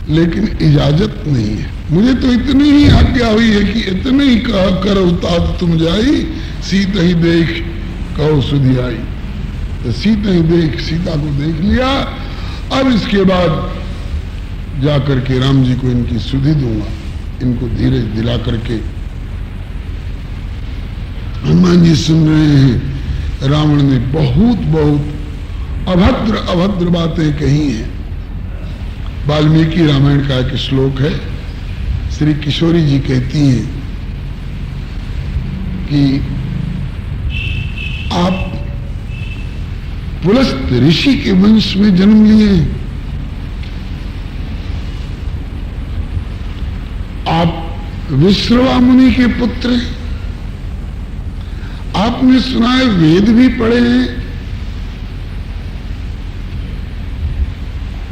लेकिन इजाजत नहीं है। मुझे तो इतनी ही आज्ञा हुई है कि इतने ही कर उतार तुम जाई, सीता ही देख कहो सुधी आई। तो सीता ही देख, सीता को देख लिया। अब इसके बाद जाकर के राम जी को इनकी सुधि दूंगा, इनको धीरे दिला करके। हनुमान जी सुन रहे हैं, रावण ने बहुत बहुत अभद्र अभद्र बातें कही हैं। वाल्मीकि रामायण का एक श्लोक है, श्री किशोरी जी कहती हैं कि आप पुलस्त ऋषि के वंश में जन्म लिए, आप विश्रवा मुनि के पुत्र हैं, आपने सुना है वेद भी पढ़े हैं,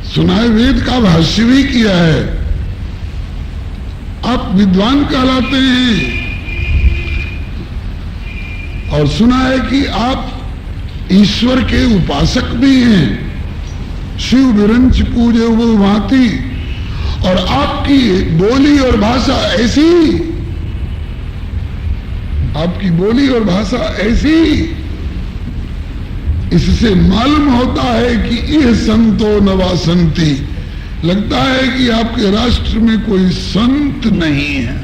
सुना है वेद का भाष्य भी किया है, आप विद्वान कहलाते हैं। और सुना है कि आप ईश्वर के उपासक भी हैं, शिव विरंच पूजे वो भांति। और आपकी बोली और भाषा ऐसी, आपकी बोली और भाषा ऐसी, इससे मालूम होता है कि यह संतो नवासंती, लगता है कि आपके राष्ट्र में कोई संत नहीं है।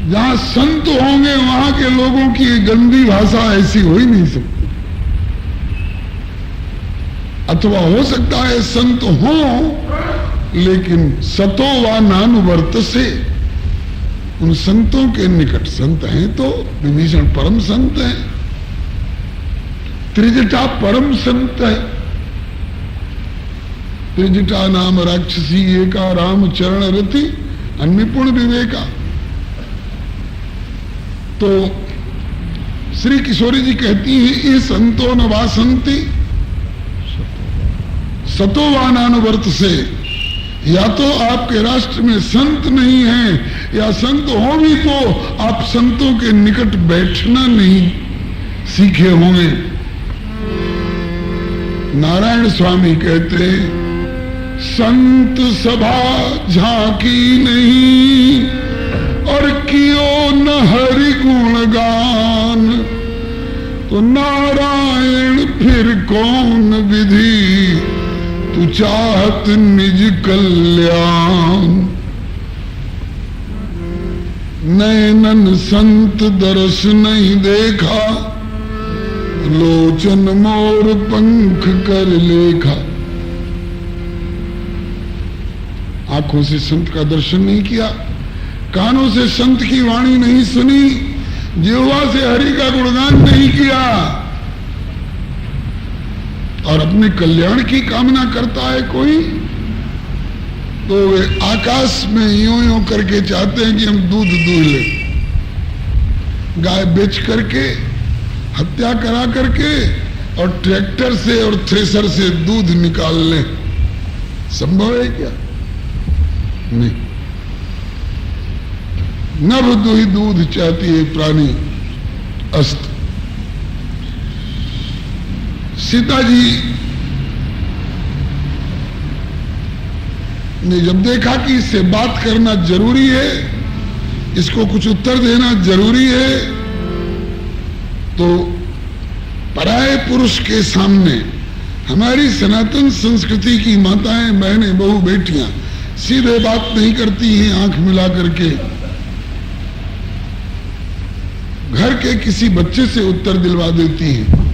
जहां संत होंगे वहां के लोगों की गंदी भाषा ऐसी हो ही नहीं सकती। अथवा हो सकता है संत हो, लेकिन सतो व नानुवर्त से, उन संतों के निकट संत हैं तो विभीषण परम संत है, त्रिजटा परम संत है। त्रिजटा नाम राक्षसी एका राम चरण रति अन्निपुण विवेका। तो श्री किशोरी जी कहती हैं, ये संतो न वासंती सतोवानानुवर्त से, या तो आपके राष्ट्र में संत नहीं है, या संत हो भी तो आप संतों के निकट बैठना नहीं सीखे होंगे। नारायण स्वामी कहते, संत सभा झांकी नहीं और कियो न हरि गुण गान, तो नारायण फिर कौन विधि, तू चाहत निज कल्याण। नैनन संत दर्श नहीं देखा, लोचन मोर पंख कर लेखा। आंखों से संत का दर्शन नहीं किया, कानों से संत की वाणी नहीं सुनी, जिह्वा से हरि का गुणगान नहीं किया, और अपने कल्याण की कामना करता है कोई, तो वे आकाश में यूं यूं करके चाहते हैं कि हम दूध दूह ले, गाय बेच करके, हत्या करा करके, और ट्रैक्टर से और थ्रेसर से दूध निकाल लें। संभव है क्या? नहीं। नभ दुही दूध चाहती है प्राणी अस्त। सीता जी ने जब देखा कि इससे बात करना जरूरी है, इसको कुछ उत्तर देना जरूरी है, तो पराये पुरुष के सामने हमारी सनातन संस्कृति की माताएं, बहनें, बहू, बेटियां सीधे बात नहीं करती हैं, आंख मिला करके घर के किसी बच्चे से उत्तर दिलवा देती हैं।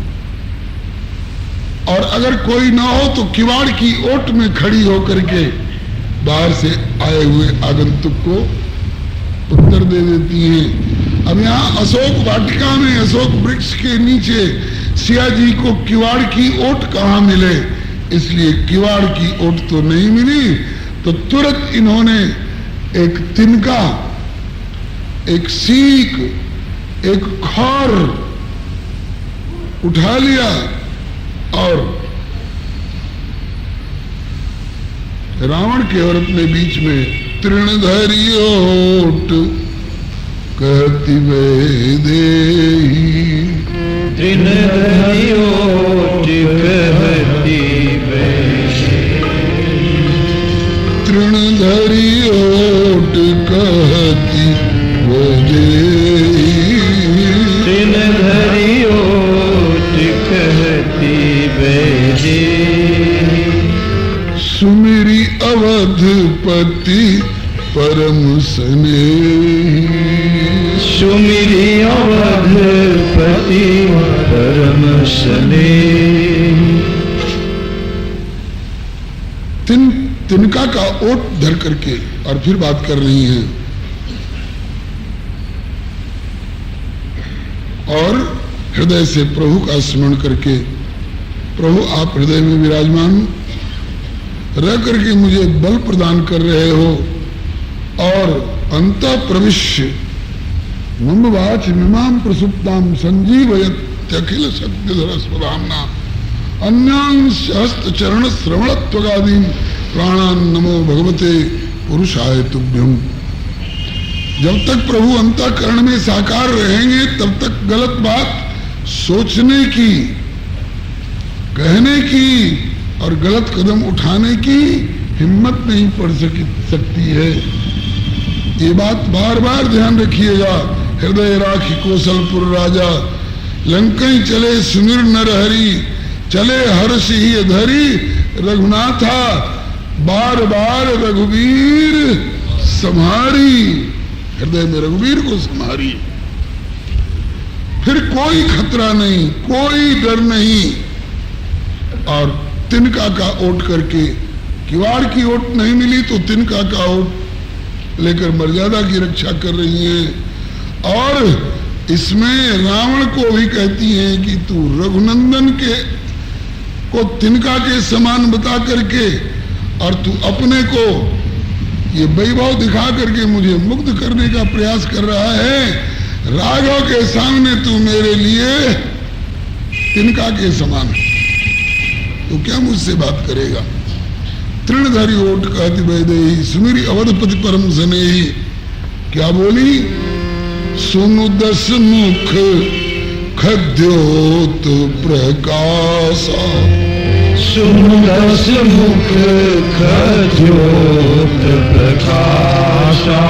और अगर कोई ना हो तो किवाड़ की ओट में खड़ी होकर के बाहर से आए हुए आगंतुक को उत्तर दे देती हैं। अब यहाँ अशोक वाटिका में, अशोक वृक्ष के नीचे सिया जी को किवाड़ की ओट कहाँ मिले, इसलिए किवाड़ की ओट तो नहीं मिली, तो तुरंत इन्होंने एक तिनका, एक सीक, एक खार उठा लिया और रावण के और अपने बीच में तृणधरी ओट कहती वे देही, तृणधरी ओट कहती वे, तृण धरी ओट कहती बजे, तृण धरी ओट कहती बजे, सुमिरी अवधपति परम स्नेही, सुमिरी अवधपति परम स्नेही। तिनका का ओट धर करके और फिर बात कर रही हैं, और हृदय से प्रभु का स्मरण करके, प्रभु आप हृदय में विराजमान रह करके मुझे बल प्रदान कर रहे हो, और अंत प्रविश्य मुम्बवाच मिमाम प्रसुप्ताम संजीवयत अखिल शक्तिधर स्वधामना अन्यांश हस्त चरण श्रवणत्वगादीन प्राणान नमो भगवते पुरुषाय तुभ्यम। जब तक प्रभु अंतःकरण में साकार रहेंगे तब तक गलत बात सोचने की, कहने की और गलत कदम उठाने की हिम्मत नहीं पड़ सकती है। ये बात बार बार ध्यान रखिएगा। हृदय राखी कौशलपुर राजा, लंकई चले सुमिर नर हरि, चले हर्ष ही धरी रघुनाथा, बार बार रघुवीर संहारी, हृदय में रघुवीर को संहारी, फिर कोई खतरा नहीं, कोई डर नहीं। और तिनका का ओट करके, किवाड़ की ओट नहीं मिली तो तिनका का ओट लेकर मर्यादा की रक्षा कर रही हैं। और इसमें रावण को भी कहती हैं कि तू रघुनंदन को तिनका के समान बता करके, और तू अपने को ये वैभव दिखा करके मुझे मुग्ध करने का प्रयास कर रहा है। राघव के सामने तू मेरे लिए तिनका के समान है, तो क्या मुझसे बात करेगा। तृणधारी ओट कहती वैदेही, सुमिरी अवधपति परम स्नेही। क्या बोली? सुनु दस मुख खद्योत प्रकाशा, सुनु दस मुख खद्योत प्रकाशा,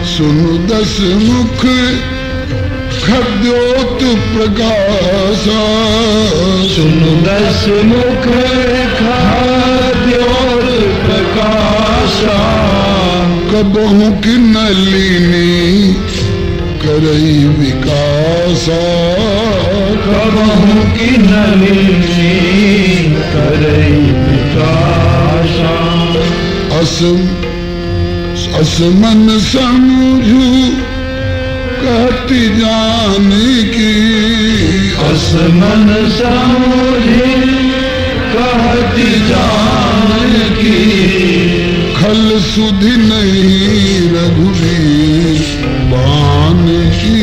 सुनु दस मुख खद्योत प्रकाशा, सुनु दस मुख खद्योत प्रकाशा, कबहु की नलिनी करई विकासा, कबहु की नलिनी करई विकासा, असमन समझू कहती जाने की, असमन समझी कहती जाने की, खल सुधि नहीं रघुवीर बान की,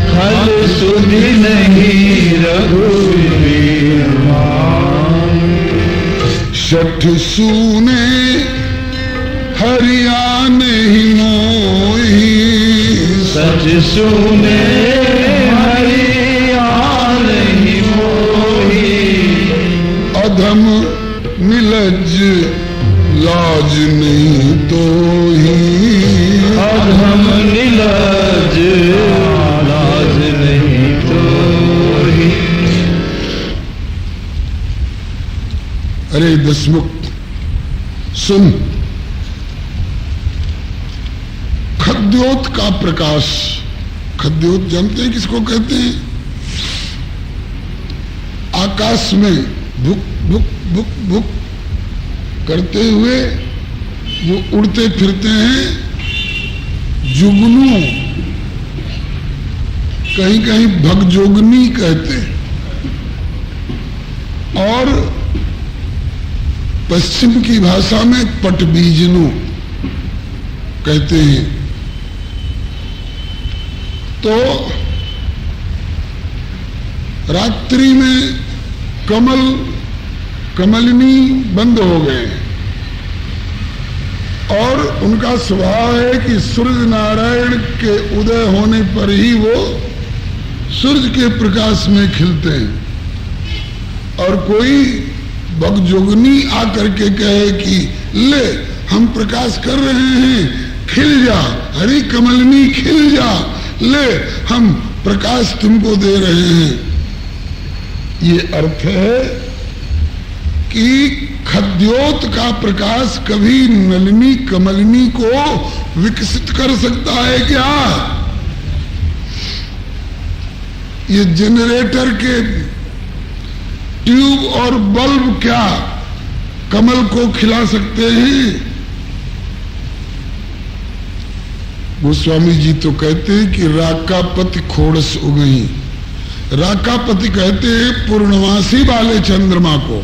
खल सुधि नहीं रघुवीर बान। शठ सूने हरियाणे ही मोही, सच सुने हरियाणे ही मोही, अधम निलज लाज नहीं तो ही, अधम निलज लाज नहीं तो ही। अरे दसमुख सुन, खद्योत का प्रकाश, खद्योत जानते हैं किसको कहते हैं? आकाश में भुक भुक भुक भुक करते हुए जो उड़ते फिरते हैं जुगनू, कहीं कहीं भगजोगनी कहते हैं, और पश्चिम की भाषा में पटबीजनू कहते हैं। तो रात्रि में कमलिनी बंद हो गए, और उनका स्वभाव है कि सूर्य नारायण के उदय होने पर ही वो सूर्य के प्रकाश में खिलते हैं। और कोई भगजोगनी आकर के कहे कि ले हम प्रकाश कर रहे हैं, खिल जा हरि कमलनी खिल जा, ले हम प्रकाश तुमको दे रहे हैं। ये अर्थ है कि खद्योत का प्रकाश कभी नलिनी कमलिनी को विकसित कर सकता है क्या? ये जनरेटर के ट्यूब और बल्ब क्या कमल को खिला सकते हैं? गोस्वामी जी तो कहते हैं कि राकापति खोड़स उगई। राकापति कहते हैं पूर्णमासी वाले चंद्रमा को,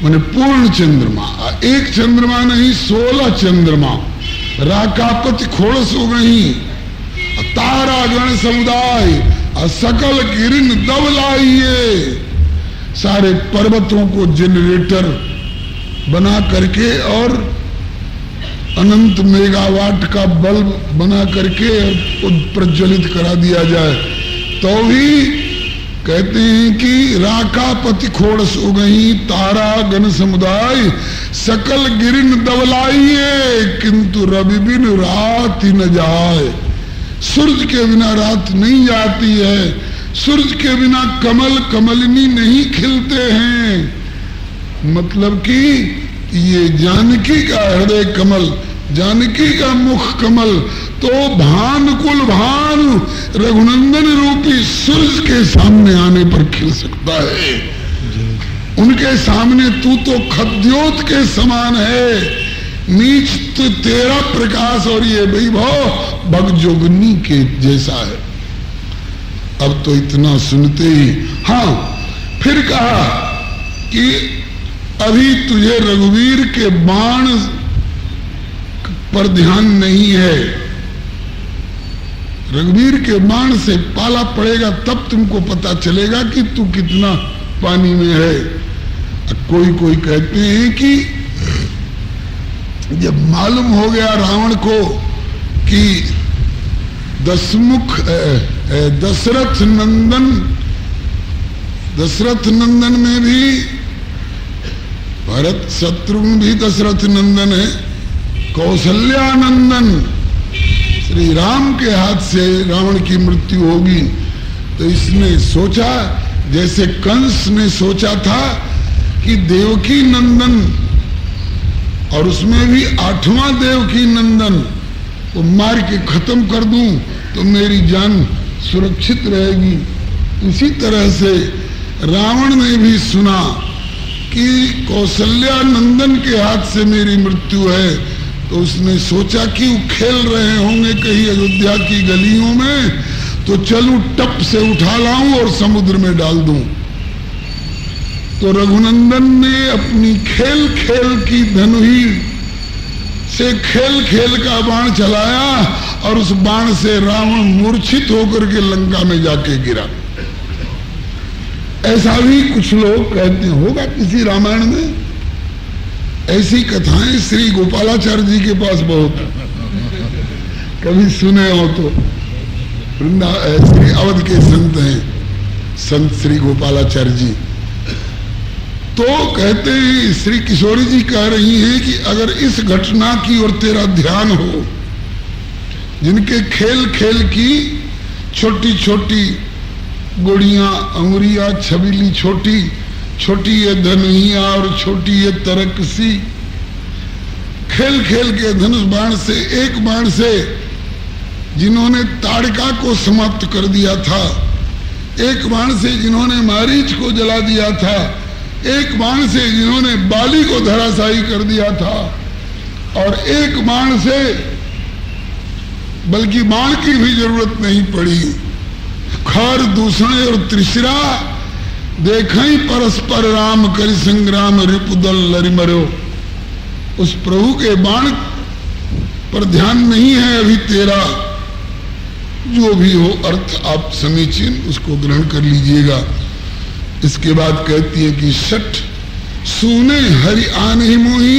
माने पूर्ण चंद्रमा, एक चंद्रमा नहीं 16 चंद्रमा। राकापति खोड़स उगई तारा गण समुदाय सकल गिरिन दबलाइए। सारे पर्वतों को जनरेटर बना करके और अनंत मेगावाट का बल्ब बना करके प्रज्वलित करा दिया जाए तो भी कहते हैं कि राकापति खोड़स उगई तारा गण समुदाय सकल गिरिन दबलाइए, किंतु रवि बिन रात ही न जाए। सूरज के बिना रात नहीं जाती है, सूरज के बिना कमल कमलिनी नहीं खिलते हैं। मतलब कि ये जानकी का हृदय कमल, जानकी का मुख कमल तो भानुकुल भानु रघुनंदन रूपी सूरज के सामने आने पर खिल सकता है। उनके सामने तू तो खद्योत के समान है, नीच तो तेरा प्रकाश और ये वैभव भगजोगनी के जैसा है। अब तो इतना सुनते ही हाँ फिर कहा कि अभी तुझे रघुवीर के बाण पर ध्यान नहीं है, रघुवीर के बाण से पाला पड़ेगा तब तुमको पता चलेगा कि तू कितना पानी में है। कोई कोई कहते हैं कि जब मालूम हो गया रावण को कि दशमुख दशरथ नंदन में भी भरत शत्रुघ्न भी दशरथ नंदन है, कौशल्यानंदन श्री राम के हाथ से रावण की मृत्यु होगी। तो इसने सोचा जैसे कंस ने सोचा था कि देवकी नंदन और उसमें भी 8वां देवकी नंदन को मार के खत्म कर दूं तो मेरी जान सुरक्षित रहेगी। इसी तरह से रावण ने भी सुना कि कौशल्या नंदन के हाथ से मेरी मृत्यु है, तो उसने सोचा कि वो खेल रहे होंगे कहीं अयोध्या की गलियों में, तो चलूं टप से उठा लाऊं और समुद्र में डाल दूं। तो रघुनंदन ने अपनी खेल खेल की धनुही से खेल खेल का बाण चलाया और उस बाण से रावण मूर्छित होकर के लंका में जाके गिरा। ऐसा भी कुछ लोग कहते हैं, होगा किसी रामायण में ऐसी कथाएं श्री गोपालाचार्य जी के पास बहुत, कभी सुने हो तो। श्री अवध के संत हैं, संत श्री गोपालाचार्य जी, तो कहते हैं श्री किशोरी जी कह रही हैं कि अगर इस घटना की ओर तेरा ध्यान हो, जिनके खेल खेल की छोटी छोटी गुड़ियां अंगुरियां छबीली छोटी छोटी ये धनुहिया और छोटी ये तरकसी, खेल खेल के धनुष बाण से एक बाण से जिन्होंने ताड़का को समाप्त कर दिया था, एक बाण से जिन्होंने मारीच को जला दिया था, एक बाण से जिन्होंने बाली को धराशायी कर दिया था, और एक बाण से बल्कि बाण की भी जरूरत नहीं पड़ी, खर दूषण और त्रिशिरा देखई परस्पर राम करि संग्राम रिपुदल लरिमरो। उस प्रभु के बाण पर ध्यान नहीं है अभी तेरा। जो भी हो अर्थ आप समीचीन उसको ग्रहण कर लीजिएगा। इसके बाद कहती है कि सठ सूने हरि आन ही मोही,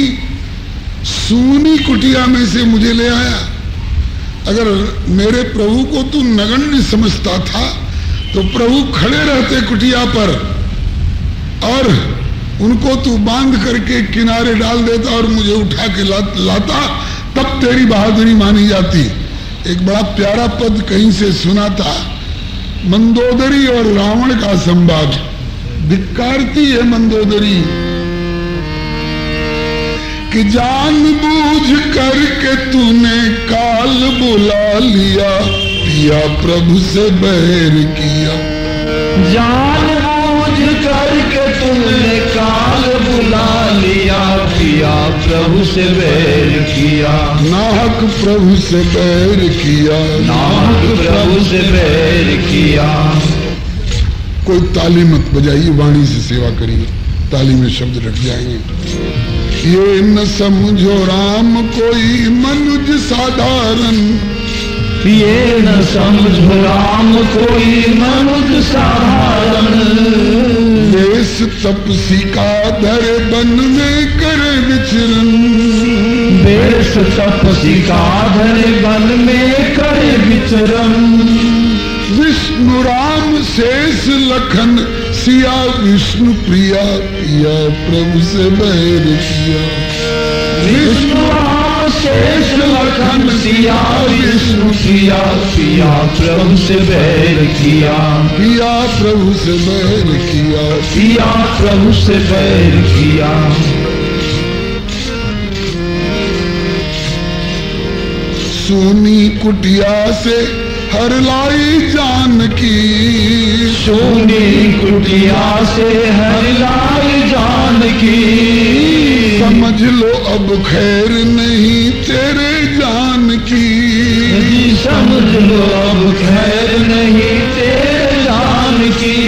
सूनी कुटिया में से मुझे ले आया। अगर मेरे प्रभु को तू नगण्य समझता था तो प्रभु खड़े रहते कुटिया पर और उनको तू बांध करके किनारे डाल देता और मुझे उठा के लाता, तब तेरी बहादुरी मानी जाती। एक बड़ा प्यारा पद कहीं से सुना था, मंदोदरी और रावण का संवाद। धिक्कारती है मंदोदरी कि जानबूझ करके तूने काल बुला लिया, पिया प्रभु से बैर किया। जानबूझ करके तूने काल बुला लिया, पिया प्रभु से बैर किया। नाहक प्रभु से बैर किया, नाहक प्रभु से बैर किया। कोई ताली मत बजाइए, वाणी से सेवा करिए, ताली में शब्द रख जाएंगे। ये न समझो राम कोई मनुज साधारण, ये न समझो राम कोई मनुज साधारण। देश तपसी का धरे वन में करे विचरण, देश तपसी का धरे वन में करे विचरण। विष्णु राम शेष लखन सिया विष्णु प्रिया, पिया प्रभु से बैर किया। विष्णु राम शेष लखन सिया विष्णु प्रिया, पिया प्रभु से बैर किया। पिया प्रभु से बैर किया, पिया प्रभु से बैर किया। सोनी कुटिया से हर लाई जानकी, सोनी कुटिया से हर लाई जानकी। समझ लो अब खैर नहीं तेरे जान की, समझ लो अब खैर नहीं तेरे जान की।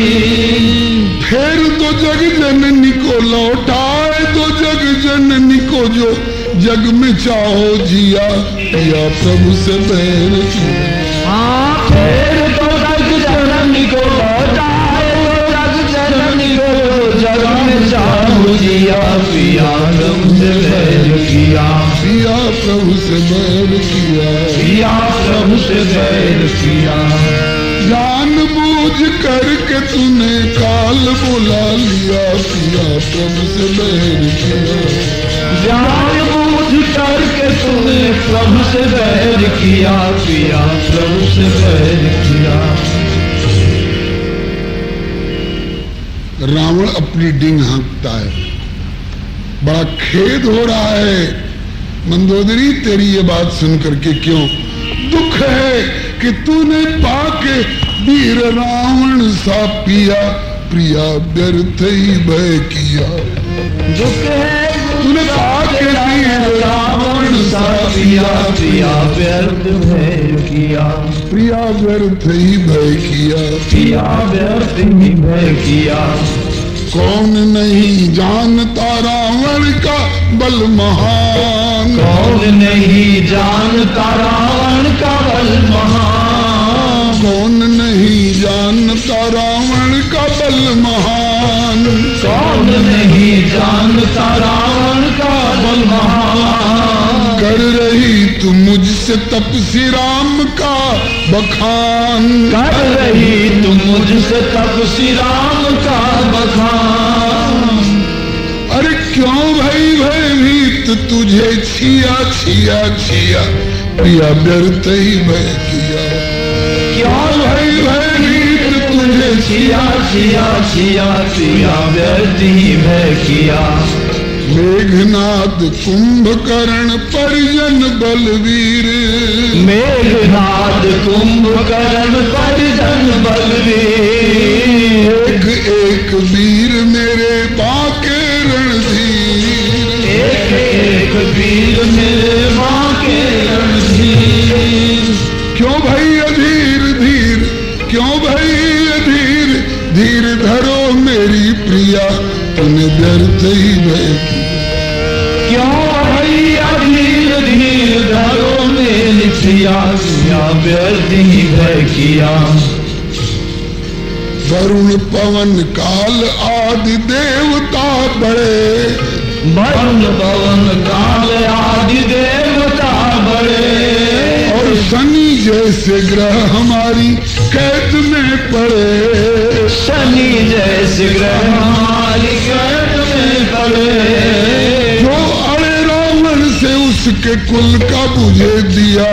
फिर तो जग जननी को लौटाए दो, जग जननी को जो जग में चाहो जिया, पिया प्रभु से बैर किया। फिर तो जग जननी को लौटाए दो, जग जननी को जग में चाहो जिया, पिया प्रभु से बैर किया। पिया प्रभु से बैर किया, पिया प्रभु से बैर किया। जानबूझ करके तूने काल बुला लिया, पिया प्रभु से बैर किया। जानबूझ करके तूने प्रभु से बैर किया, पिया प्रभु से बैर किया। रावण अपनी डींग हाँकता है, बड़ा खेद हो रहा है। मंदोदरी तेरी ये बात सुन करके क्यों दुख है कि तूने पाके वीर रावण सा पिया, प्रिया व्यर्थ ही भय किया। दुख है तूने पाके वीर रावण सा पिया, प्रिया व्यर्थ भय किया। प्रिया व्यर्थ ही भय किया, प्रिया व्यर्थ ही भय किया। कौन नहीं जानता रावण का बल महान, कौन नहीं जानता रावण का बल महान। कौन नहीं जानता रावण का बल महान, कौन नहीं जानता रावण का बल महान। कर रही तू मुझसे तपसी राम का बखान, कर रही तू मुझसे तपसी राम का बखान। अरे क्यों भई भयभीत तुझे छिया छिया छिया, प्रिया व्यर्थ ही भय किया। क्यों भई भयभीत तुझे छिया छिया छिया, प्रिया व्यर्थ ही भय किया। मेघनाद कुंभकर्ण परिजन बलवीर, मेघनाद कुंभकर्ण परिजन बलवीर। एक एक वीर मेरे बाके रणधीर, एक एक वीर मेरे बाके रणधीर। क्यों भई अधीर धीर, क्यों भई अधीर धीर धरो मेरी प्रिया, तूने व्यर्थ ही भय किया। क्यों भई अधीर धीर धरो मेरी प्रिया, प्रिया व्यर्थ ही भय किया। वरुण पवन काल आदि देवता बड़े, वरुण पवन काल आदि देवता बड़े। और शनि जैसे ग्रह हमारी कैद में पड़े, शनि जैसे ग्रह हमारी कैद में अड़े, जो अड़े रावण से उसके कुल का बुझे दिया,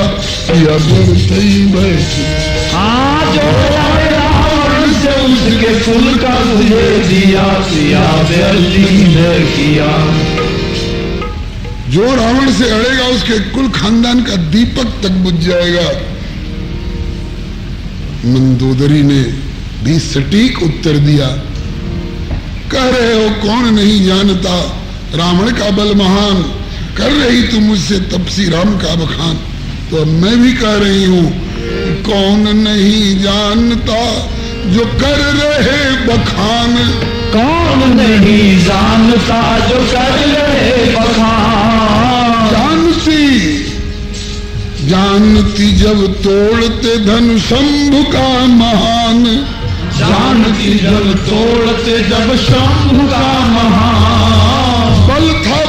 या बढ़ते बैठ। हाँ जो अड़े रावण से उसके कुल का बुझे दिया, पिया व्यर्थ किया। जो रावण से अड़ेगा उसके कुल खानदान का दीपक तक बुझ जाएगा। मंदोदरी ने भी सटीक उत्तर दिया, कह रहे हो कौन नहीं जानता रावण का बल महान, कर रही तू मुझसे तपसी राम का बखान। तो अब मैं भी कह रही हूं, कौन नहीं जानता जो कर रहे बखान, कौन नहीं जानता जो कर रहे बखान। जानती जब तोड़ते धनु शंभु का महान, जानती जब तोड़ते जब शंभु का महान। बल था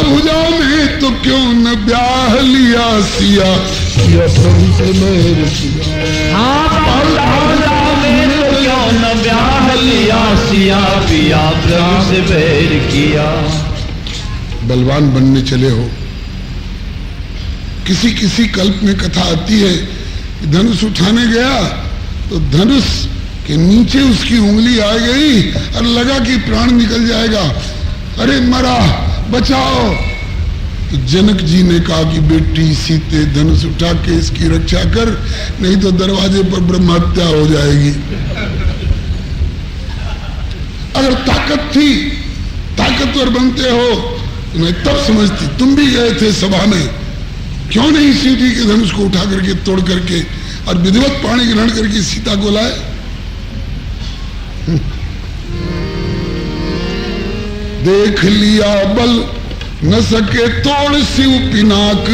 भुजा में तो क्यों न ब्याह लिया सिया, या प्रभु से बैर किया। हाँ बल था भुजा में तो क्यों न ब्याह लिया सिया, पिया प्रभु से बैर किया। बलवान बनने चले हो। किसी किसी कल्प में कथा आती है, धनुष उठाने गया तो धनुष के नीचे उसकी उंगली आ गई और लगा कि प्राण निकल जाएगा, अरे मरा बचाओ। तो जनक जी ने कहा कि बेटी सीते धनुष उठा के इसकी रक्षा कर, नहीं तो दरवाजे पर ब्रह्म हत्या हो जाएगी। अगर ताकत थी, ताकतवर बनते हो तो मैं तब समझती। तुम भी गए थे सभा में, क्यों नहीं सीधी के धनुष को उठा करके तोड़ करके और विधिवत पाणी ग्रहण करके सीता को लाए। देख लिया बल न सके तोड़ शिव पिनाक,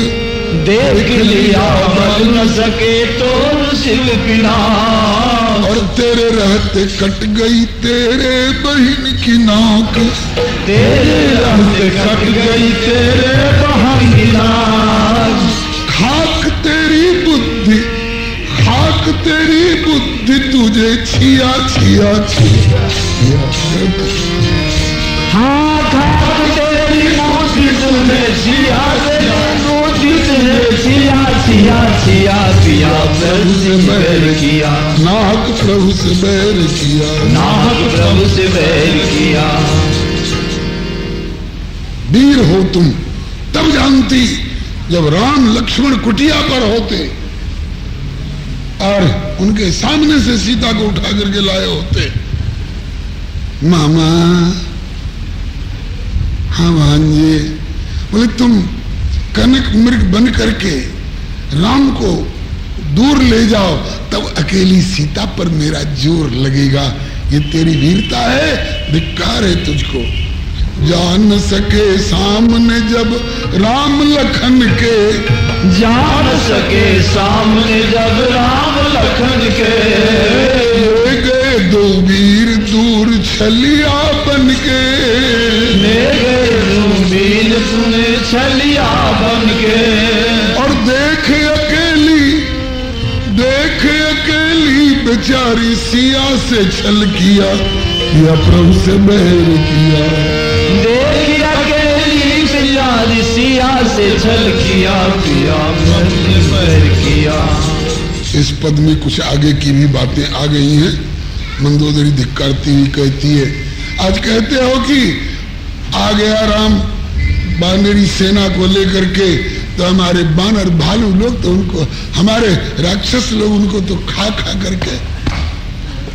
देख लिया बल न सके तोड़ शिव पिनाक। और तेरे रहते कट गई तेरे बहन की नाक, तेरे रहते कट गई तेरे बहन की नाक। खाक तेरी बुद्धि तुझे छिया छिया छिया। हाँ खाक तेरी बुद्धि तुझे छिया छिया छिया छिया, पिया प्रभु से बैर किया। नाहक प्रभु से बैर किया, नाहक प्रभु से बैर किया। वीर हो तुम तब जानती जब राम लक्ष्मण कुटिया पर होते और उनके सामने से सीता को उठा करके लाए होते। मामा, हाँ भांजे, बोले तुम कनक मृग बन करके राम को दूर ले जाओ, तब अकेली सीता पर मेरा जोर लगेगा। ये तेरी वीरता है, धिक्कार है तुझको। जान सके सामने जब राम लखन के, जान सके सामने जब राम लखन के। ले गए दो वीर दूर छलिया बन के, ले गए दो वीर तूने छलिया बन के। और देख अकेली बेचारी सिया से छल किया, या प्रभु से बैर किया। देख अकेली बेचारी सिया से छल किया, पिया प्रभु से बैर किया। इस पद में कुछ आगे की भी बातें आ गई हैं। मंदोदरी धिक्कारती हुई कहती है, आज कहते हो कि आ गया राम बानरी सेना को लेकर के, तो हमारे बानर भालू लोग तो उनको, हमारे राक्षस लोग उनको तो खा खा करके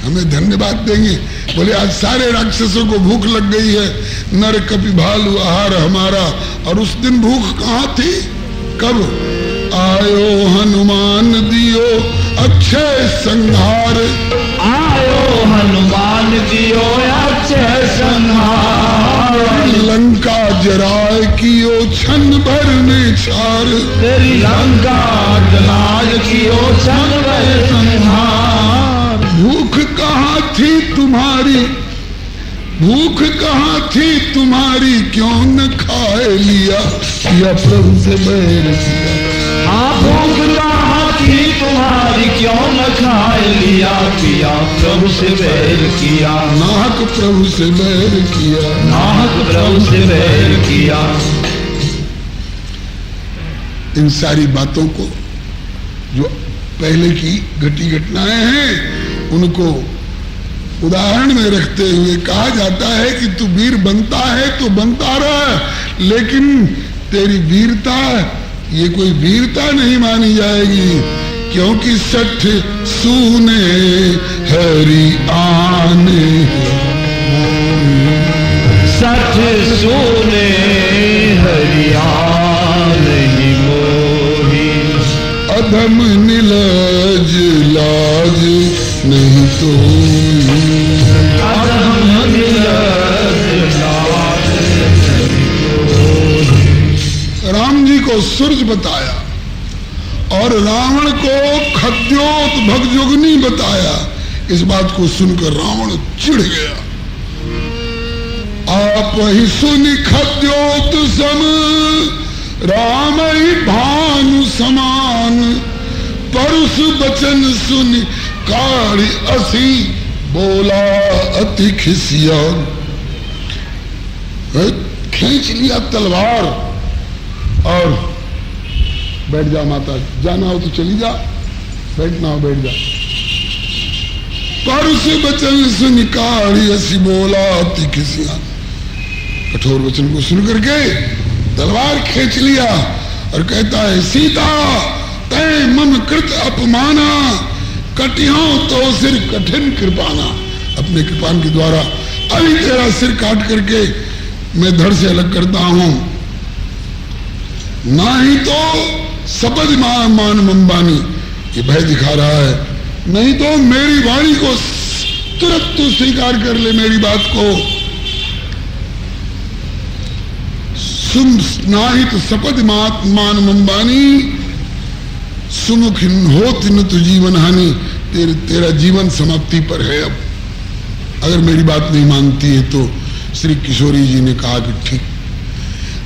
हमें धन्यवाद देंगे। बोले आज सारे राक्षसों को भूख लग गई है, नर कपि भालू आहार हमारा। और उस दिन भूख कहाँ थी, कब आयो हनुमान दियो अक्षय संहार, आयो हनुमान दियो अक्षय संहार। लंका जराय कियो छन भर में छार, तेरी लंका जलाय कियो छन भर संहार। भूख कहाँ थी तुम्हारी, भूख कहाँ थी तुम्हारी, क्यों न खाए लिया, या प्रभु से बैर किया। हाँ भूख कहाँ थी तुम्हारी, क्यों न खाए लिया पिया प्रभु से बैर किया, नाहक प्रभु से बैर किया, नाहक प्रभु से बैर किया। इन सारी बातों को जो पहले की घटी घटनाएं हैं उनको उदाहरण में रखते हुए कहा जाता है कि तू वीर बनता है तो बनता रह, लेकिन तेरी वीरता ये कोई वीरता नहीं मानी जाएगी, क्योंकि 60 सूने हरि आने, 60 सूने हरि आने मोही, अधम निलज लाज नहीं तो, अधम निलज लाज नहीं तो। राम जी को सूरज बताया और रावण को खद्योत भगजुगनी बताया। इस बात को सुनकर रावण चिढ़ गया। आप ही सुनि खद्योत सम राम ही भानु समान, परुष बचन सुनि काढ़ी असी बोला अति खिसियान। खींच लिया तलवार और बैठ जा माता, जाना हो तो चली जा, बैठना हो बैठ जा। परुष वचन सुन काढ़ी असी बोला अति खिसियान। कठोर वचन को सुन करके तलवार खींच लिया और कहता है सीता तय मम कृत अपमाना, कटियों तो सिर कठिन कृपाना। अपने कृपान के द्वारा अभी तेरा सिर काट करके मैं धड़ से अलग करता हूं, ना ही तो शपथ मान मंबानी, ये भय दिखा रहा है, नहीं तो मेरी वाणी को तुरंत तू स्वीकार कर ले, मेरी बात को सुन, ना ही तो शपथ मान मंबानी, सुमुख होत न तो जीवन हानि। तेरा जीवन समाप्ति पर है अब, अगर मेरी बात नहीं मानती है तो। श्री किशोरी जी ने कहा कि ठीक,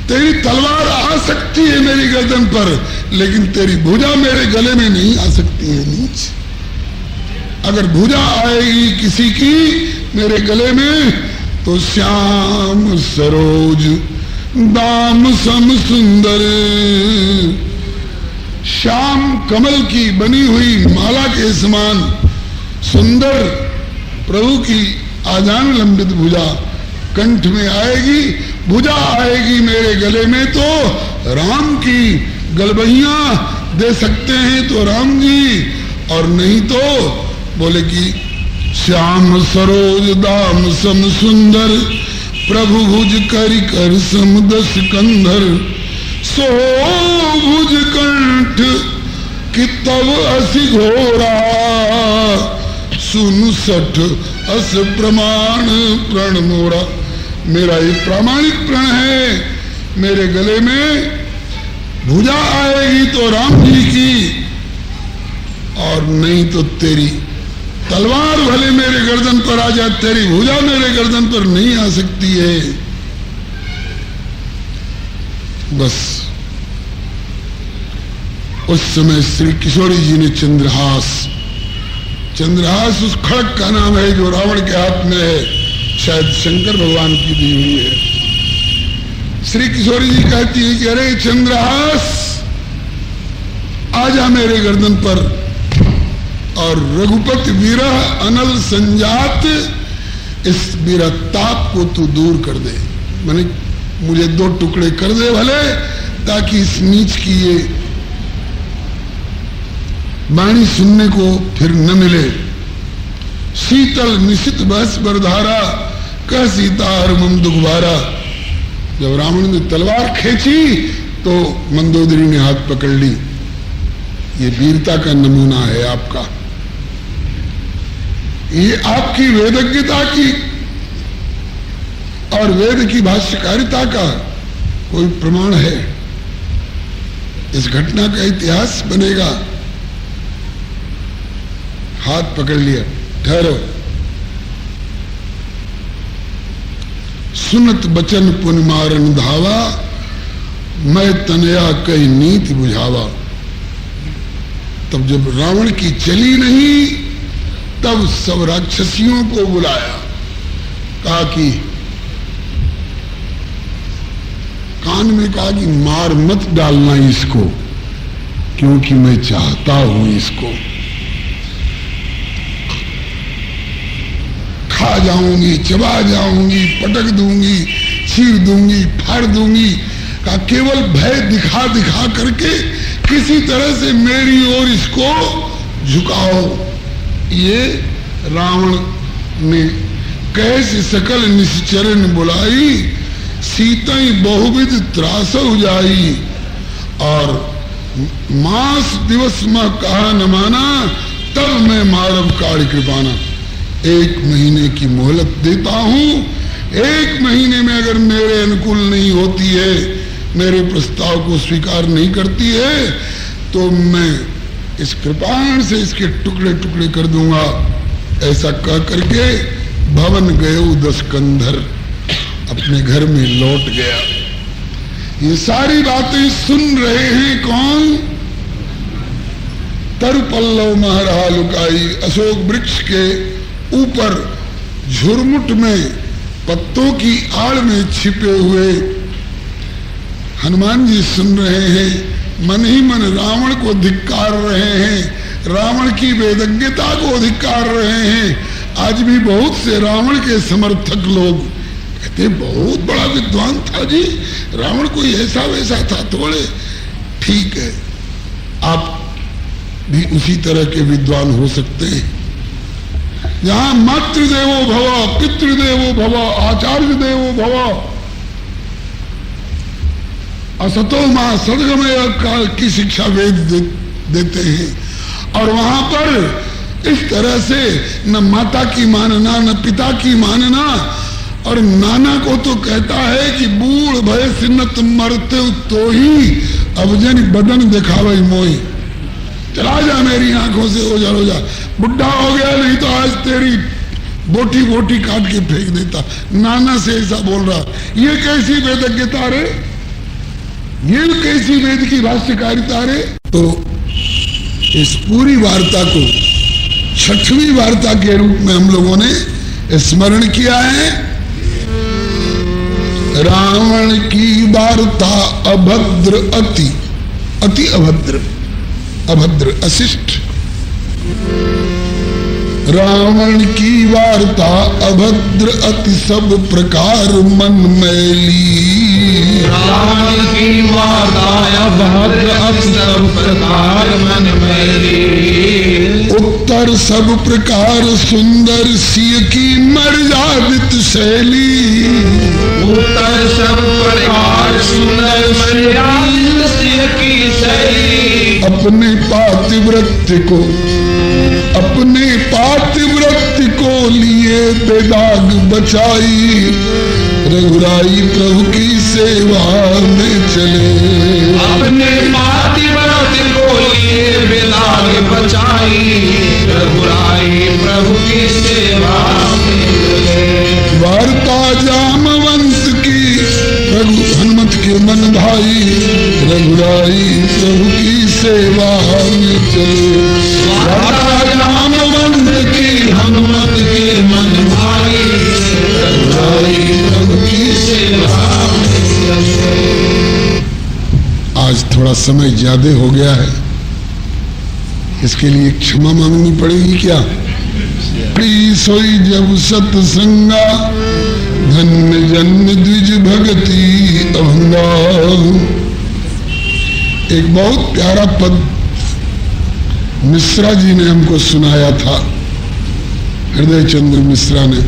तेरी तलवार आ सकती है मेरी गर्दन पर, लेकिन तेरी भुजा मेरे गले में नहीं आ सकती है नीच। अगर भुजा आएगी किसी की मेरे गले में तो श्याम सरोज दाम सम सुंदर, श्याम कमल की बनी हुई माला के समान सुंदर प्रभु की आजान लंबित भुजा कंठ में आएगी। भुजा आएगी मेरे गले में तो राम की गलबहियां दे सकते हैं तो राम जी, और नहीं तो बोले कि श्याम सरोज दाम सम सुंदर, प्रभु भुज करि कर सम दस कंधर, सो भुज कंठ कि तब असि घोरा, सुन 60 अस प्रमाण प्रण मोरा। मेरा ये प्रामाणिक प्रण है, मेरे गले में भुजा आएगी तो राम जी की, और नहीं तो तेरी तलवार भले मेरे गर्दन पर आ जाए, तेरी भुजा मेरे गर्दन पर नहीं आ सकती है। बस उस समय श्री किशोरी जी ने चंद्रहास, चंद्रहास उस खड़क का नाम है जो रावण के हाथ में है, शायद शंकर भगवान की दी हुई है। श्री किशोरी जी कहती है कि अरे चंद्रहास आजा मेरे गर्दन पर, और रघुपति विरह अनल संजात, इस विरह ताप को तू दूर कर दे। मैंने मुझे 2 टुकड़े कर दे भले, ताकि इस नीच की ये वाणी सुनने को फिर न मिले। शीतल निशित बहस बरधारा, कह सीता हर मम दुखभारा। जब रावण ने तलवार खींची तो मंदोदरी ने हाथ पकड़ ली। ये वीरता का नमूना है आपका, ये आपकी वेदज्ञता की और वेद की भाष्यकारिता का कोई प्रमाण है। इस घटना का इतिहास बनेगा। हाथ पकड़ लिया, ठहरो। सुनत बचन पुन मारन धावा, मैं तनया कई नीति बुझावा। तब जब रावण की चली नहीं, तब सब राक्षसियों को बुलाया, कहा कि कान में कहा कि मार मत डालना इसको, क्योंकि मैं चाहता हूं इसको, खा जाऊंगी, चबा जाऊंगी, पटक दूंगी, चीर दूंगी, फाड़ दूंगी। का केवल भय दिखा दिखा करके किसी तरह से मेरी ओर इसको झुकाओ। ये रावण ने कैसे सकल निश्चरण बुलाई, सीताई बहुविध त्रास हो जाई। और मास दिवस में कहा न माना, तब मैं मारव काल कृपाना। 1 महीने की मोहलत देता हूं, 1 महीने में अगर मेरे अनुकूल नहीं होती है, मेरे प्रस्ताव को स्वीकार नहीं करती है, तो मैं इस कृपाण से इसके टुकड़े टुकड़े कर दूंगा। ऐसा कह करके भवन गए 10 कंधर, अपने घर में लौट गया। ये सारी बातें सुन रहे हैं कौन? तरु पल्लव महरहा लुकाई। अशोक वृक्ष के ऊपर झुरमुट में पत्तों की आड़ में छिपे हुए हनुमान जी सुन रहे हैं, मन ही मन रावण को धिक्कार रहे हैं, रावण की वेदज्ञता को धिक्कार रहे हैं। आज भी बहुत से रावण के समर्थक लोग कहते बहुत बड़ा विद्वान था जी, रावण कोई ऐसा वैसा था थोड़े। ठीक है, आप भी उसी तरह के विद्वान हो सकते हैं। जहां मातृदेवो भव, पितृदेवो भव, आचार्य देवो भव, असतो मां सदगमय काल की शिक्षा वेद देते हैं। और वहां पर इस तरह से न माता की मानना, न पिता की मानना, और नाना को तो कहता है कि बूढ़ भय सिन्नत मरते तो ही अवजन बदन दिखावे मोही। चला जा मेरी आंखों से, हो जा, बुढ़ा हो गया, नहीं तो आज तेरी बोटी बोटी काट के फेंक देता। नाना से ऐसा बोल रहा। ये कैसी वेदज्ञता रे, ये कैसी वेद की भाष्यकारिता रे। तो इस पूरी वार्ता को 6वीं वार्ता के रूप में हम लोगों ने स्मरण किया है। रावण की वार्ता अभद्र, अति अभद्र, अभद्र अशिष्ट। रावण की वार्ता अभद्र अति सब प्रकार मन मैली। रावण की वार्ता अभद्र अति सब प्रकार मन मैली। उत्तर सब प्रकार सुंदर सिय की मर्यादित शैली। उत्तर सब प्रकार सुंदर मर्यादित सिय की शैली। अपने पातिव्रत्य को लिए बेदाग बचाई, रघुराई प्रभु की सेवा में चले। अपने पातिव्रत्य को लिए बेदाग बचाई, रघुराई प्रभु की सेवा में चले। वार्ता जामवंत की प्रभु हनुमत के मन भाई, रघुराई प्रभु की सेवा में चले। वार्ता जामवंत की हनुमत के मन भाई, रघुराई प्रभु की सेवा में चले। आज थोड़ा समय ज्यादा हो गया है, इसके लिए क्षमा मांगनी पड़ेगी क्या? प्री सोई जब सत्संगा, धन्य जन्म द्विज भगति अभंगा। एक बहुत प्यारा पद मिश्रा जी ने हमको सुनाया था, हृदय चंद्र मिश्रा ने,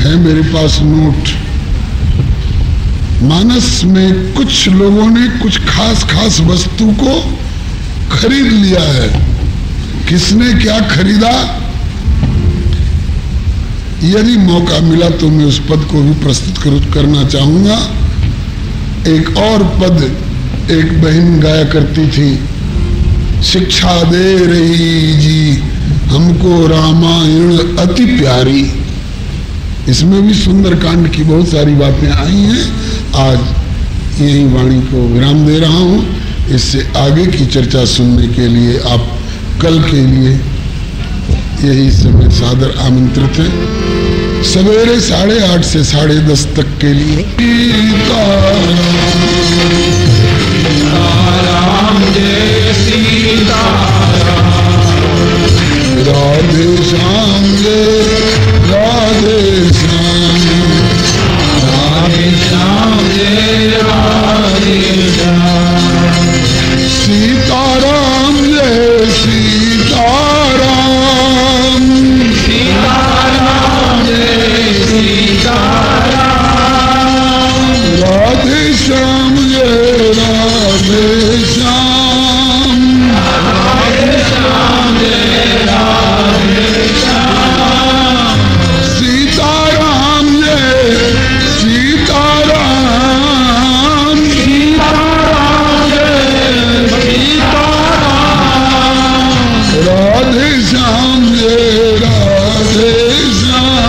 है मेरे पास नोट। मानस में कुछ लोगों ने कुछ खास खास वस्तु को खरीद लिया है। किसने क्या खरीदा, यदि मौका मिला तो मैं उस पद को भी प्रस्तुत करना चाहूंगा। एक और पद एक बहन गाया करती थी, शिक्षा दे रही जी हमको रामायण अति प्यारी। इसमें भी सुंदर कांड की बहुत सारी बातें आई हैं। आज यही वाणी को विराम दे रहा हूं। इससे आगे की चर्चा सुनने के लिए आप कल के लिए यही समय सादर आमंत्रित हैं। सवेरे 8:30 से 10:30 तक के लिए सीताराम जय सीताराम, राधे श्याम जय राधे श्याम, राधे श्याम जय राधे श्याम, सीताराम जय सीताराम, सीताराम जय सीताराम, राधे श्याम जय राधे श्याम, राधे श्याम जय राधे श्याम, सीताराम जय सीताराम, सीताराम जय सीताराम, राधे श्याम जय राधे श्याम,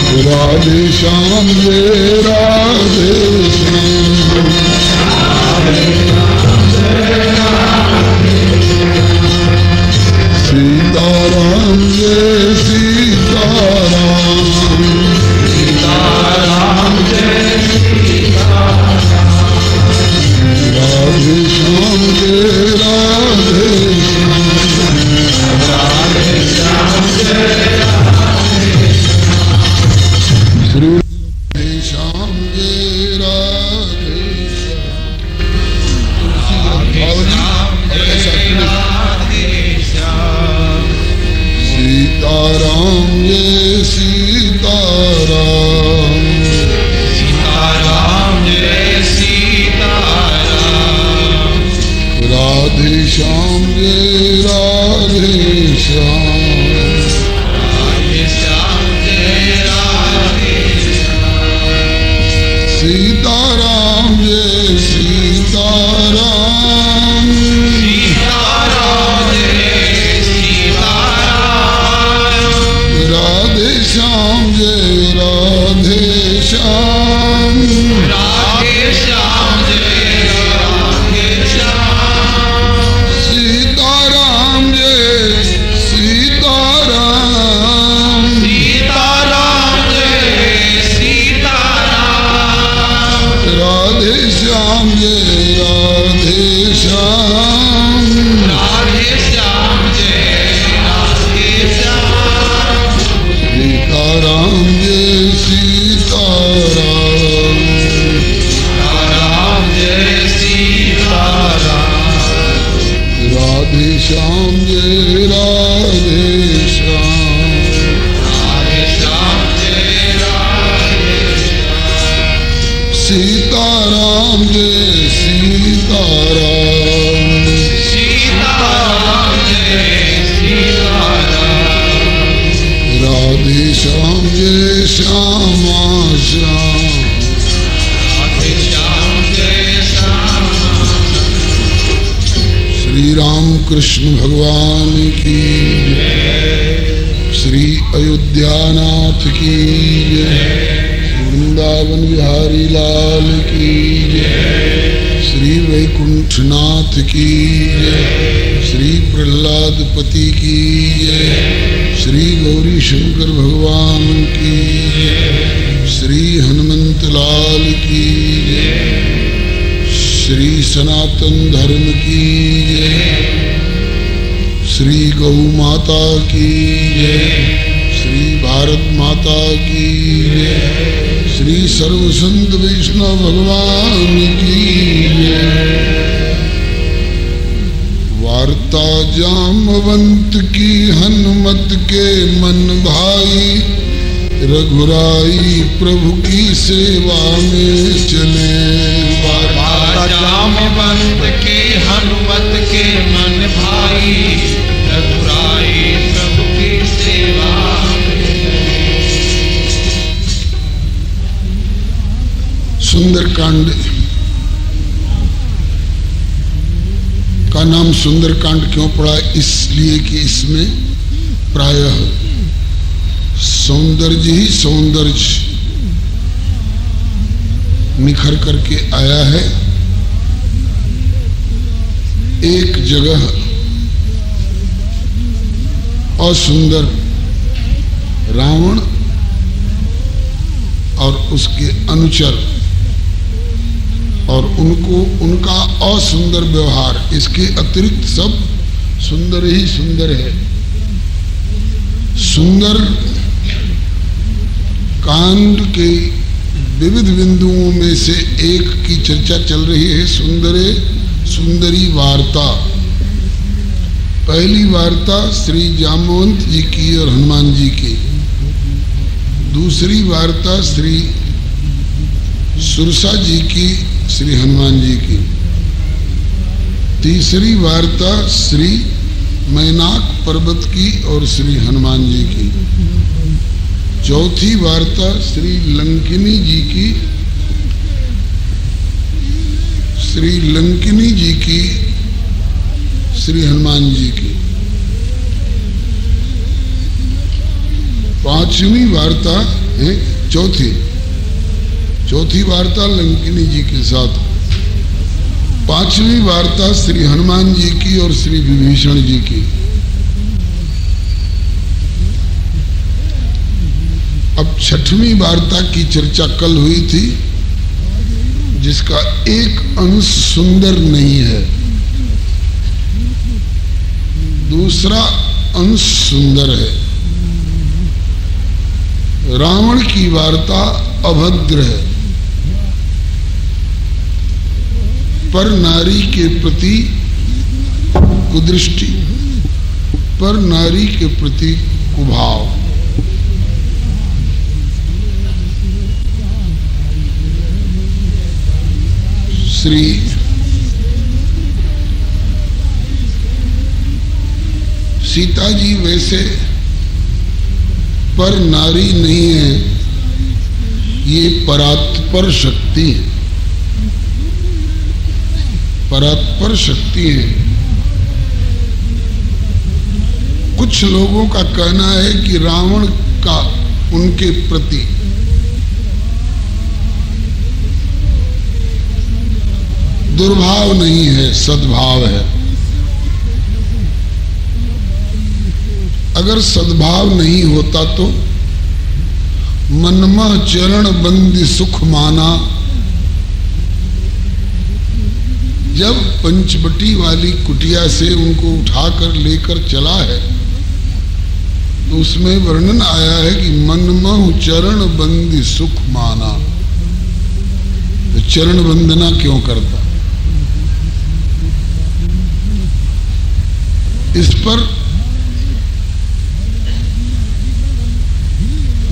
राधे श्याम जय राधे श्याम, सीताराम जय सीताराम, सीताराम जय सीताराम, राधे श्याम जय राधे श्याम, सीताराम जय सीताराम, सीताराम जय सीताराम, राधे श्याम जय राधे श्याम, राधे श्याम जय श्री राधे श्याम जय राधे श्याम, सीताराम जय सीताराम, सीताराम जय सीताराम, राधे श्याम जय राधे श्याम, राधे श्याम जय राधे श्याम, सीताराम जय सीताराम, सीताराम जय सीताराम, राधे श्याम जय राधे श्याम, राधे श्याम जय राधे श्याम, सीताराम जय सीताराम, सीताराम जय सीताराम, राधे श्याम जय राधे श्याम, राधे श्याम जय राधे श्याम, सीताराम जय सीताराम, सीताराम जय सीताराम, राधे श्याम जय राधे श्याम, राधे श्याम जय राधे श्याम, सीताराम जय सीताराम, सीताराम जय सीताराम, राधे श्याम जय श्यामा श्याम, राधे श्याम जय श्याम, श्री राम कृष्ण भगवान की जय, श्री अयोध्यानाथ की जय, वृंदावन बिहारी लाल की जय, श्री वैकुंठनाथ की जय, श्री प्रहलादपति की जय, श्री गौरी शंकर भगवान की जय, श्री हनुमंत लाल की जय, श्री सनातन धर्म की जय, श्री गौ माता की जय, श्री भारत माता की जय, श्री सर्व संत वैष्णव भगवान की जय। वार्ता जामवंत की हनुमत के मन भाई, रघुराई प्रभु की सेवा में चले। वार्ता जामवंत की हनुमत के मन भाई, रघुराई प्रभु की सेवा में। सुंदरकांड का नाम सुंदरकांड क्यों पड़ा? इसलिए कि इसमें प्रायः सौंदर्य ही सौंदर्य निखर करके आया है। एक जगह असुंदर रावण और उसके अनुचर और उनका असुंदर व्यवहार, इसके अतिरिक्त सब सुंदर ही सुंदर है। सुंदर कांड के विविध बिंदुओं में से एक की चर्चा चल रही है, सुंदरी वार्ता। पहली वार्ता श्री जाम्बवंत जी की और हनुमान जी की, दूसरी वार्ता श्री सुरसा जी की श्री हनुमान जी की, तीसरी वार्ता श्री मैनाक पर्वत की और श्री हनुमान जी की, चौथी वार्ता श्री लंकिनी जी की, श्री लंकिनी जी की, श्री हनुमान जी की, पांचवी वार्ता है चौथी वार्ता लंकिनी जी के साथ, पांचवी वार्ता श्री हनुमान जी की और श्री विभीषण जी की। अब छठवीं वार्ता की चर्चा कल हुई थी, जिसका एक अंश सुंदर नहीं है, दूसरा अंश सुंदर है। रावण की वार्ता अभद्र है, पर नारी के प्रति कुदृष्टि, पर नारी के प्रति कुभाव। श्री सीता जी वैसे पर नारी नहीं है, ये परात्पर शक्ति है, परात्पर शक्ति है। कुछ लोगों का कहना है कि रावण का उनके प्रति दुर्भाव नहीं है, सद्भाव है। अगर सद्भाव नहीं होता तो मनमह चरण बंदी सुख माना। जब पंचवटी वाली कुटिया से उनको उठाकर लेकर चला है, तो उसमें वर्णन आया है कि मनमह चरण बंदी सुख माना। तो चरण वंदना क्यों करता? इस पर